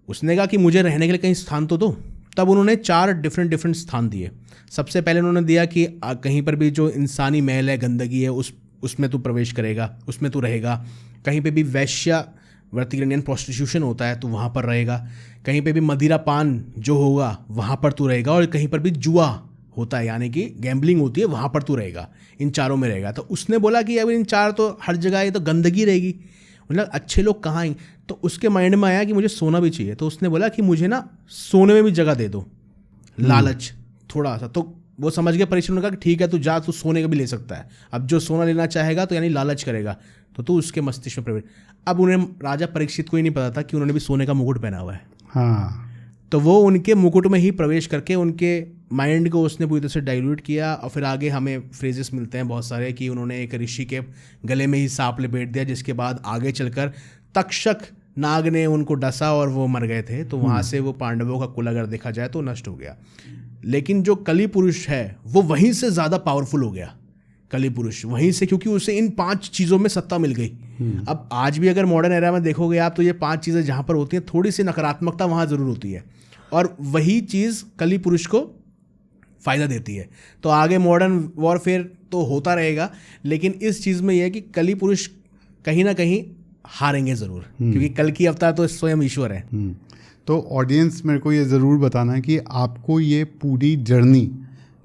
उसने कहा कि मुझे रहने के लिए कहीं स्थान तो दो। तब उन्होंने 4 डिफरेंट स्थान दिए। सबसे पहले उन्होंने दिया कि कहीं पर भी जो इंसानी महल है, गंदगी है, उसमें तू प्रवेश करेगा, उसमें तू रहेगा। कहीं पे भी वैश्यावृत्ति इंडियन प्रोस्टिट्यूशन होता है तो वहाँ पर रहेगा। कहीं पे भी मदिरा पान जो होगा वहाँ पर तू रहेगा, और कहीं पर भी जुआ होता है यानी कि गैम्बलिंग होती है, वहाँ पर तू रहेगा। इन चारों में रहेगा। तो उसने बोला कि अब इन 4 तो हर जगह ये तो गंदगी रहेगी, मतलब अच्छे लोग कहाँ आएंगे। तो उसके माइंड में आया कि मुझे सोना भी चाहिए। तो उसने बोला कि मुझे ना सोने में भी जगह दे दो, लालच थोड़ा सा। तो वो समझ गया परीक्षित ने कहा कि ठीक है तू जा, तू सोने का भी ले सकता है। अब जो सोना लेना चाहेगा तो यानी लालच करेगा तो तू उसके मस्तिष्क में प्रवेश। अब उन्हें राजा परीक्षित को ही नहीं पता था कि उन्होंने भी सोने का मुकुट पहना हुआ है। हाँ, तो वो उनके मुकुट में ही प्रवेश करके उनके माइंड को उसने पूरी तरह से डाइल्यूट किया। और फिर आगे हमें फ्रेजेस मिलते हैं बहुत सारे कि उन्होंने एक ऋषि के गले में ही सांप लपेट दिया, जिसके बाद आगे चलकर तक्षक नाग ने उनको डसा और वो मर गए थे। तो वहाँ से वो पांडवों का कुल अगर देखा जाए तो नष्ट हो गया। लेकिन जो कली पुरुष है वो वहीं से ज़्यादा पावरफुल हो गया। कली पुरुष वहीं से, क्योंकि उसे इन 5 चीज़ों में सत्ता मिल गई। अब आज भी अगर मॉडर्न एरा में देखोगे आप तो ये 5 चीज़ें जहाँ पर होती हैं, थोड़ी सी नकारात्मकता वहाँ ज़रूर होती है, और वही चीज़ कली पुरुष को फ़ायदा देती है। तो आगे मॉडर्न वॉरफेयर तो होता रहेगा, लेकिन इस चीज़ में यह है कि कली पुरुष कहीं ना कहीं हारेंगे ज़रूर, क्योंकि कल की अवतार तो स्वयं ईश्वर है। तो ऑडियंस मेरे को ये ज़रूर बताना है कि आपको ये पूरी जर्नी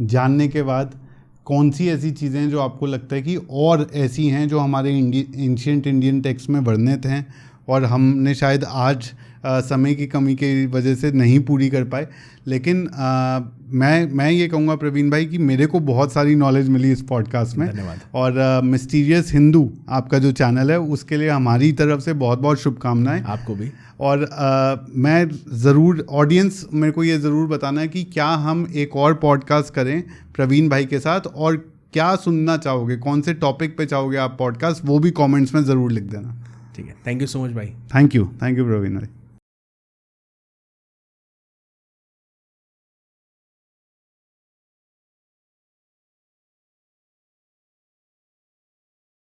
जानने के बाद कौन सी ऐसी चीज़ें हैं जो आपको लगता है कि और ऐसी हैं जो हमारे एंशिएंट इंडियन टेक्स्ट में वर्णित हैं और हमने शायद आज समय की कमी की वजह से नहीं पूरी कर पाए। लेकिन मैं ये कहूँगा प्रवीण भाई कि मेरे को बहुत सारी नॉलेज मिली इस पॉडकास्ट में। धन्यवाद। और मिस्टीरियस हिंदू आपका जो चैनल है उसके लिए हमारी तरफ से बहुत बहुत शुभकामनाएं। आपको भी। और मैं ज़रूर, ऑडियंस मेरे को ये ज़रूर बताना है कि क्या हम एक और पॉडकास्ट करें प्रवीण भाई के साथ, और क्या सुनना चाहोगे, कौन से टॉपिक पे चाहोगे आप पॉडकास्ट, वो भी कमेंट्स में ज़रूर लिख देना। ठीक है, थैंक यू सो मच भाई। थैंक यू प्रवीण भाई।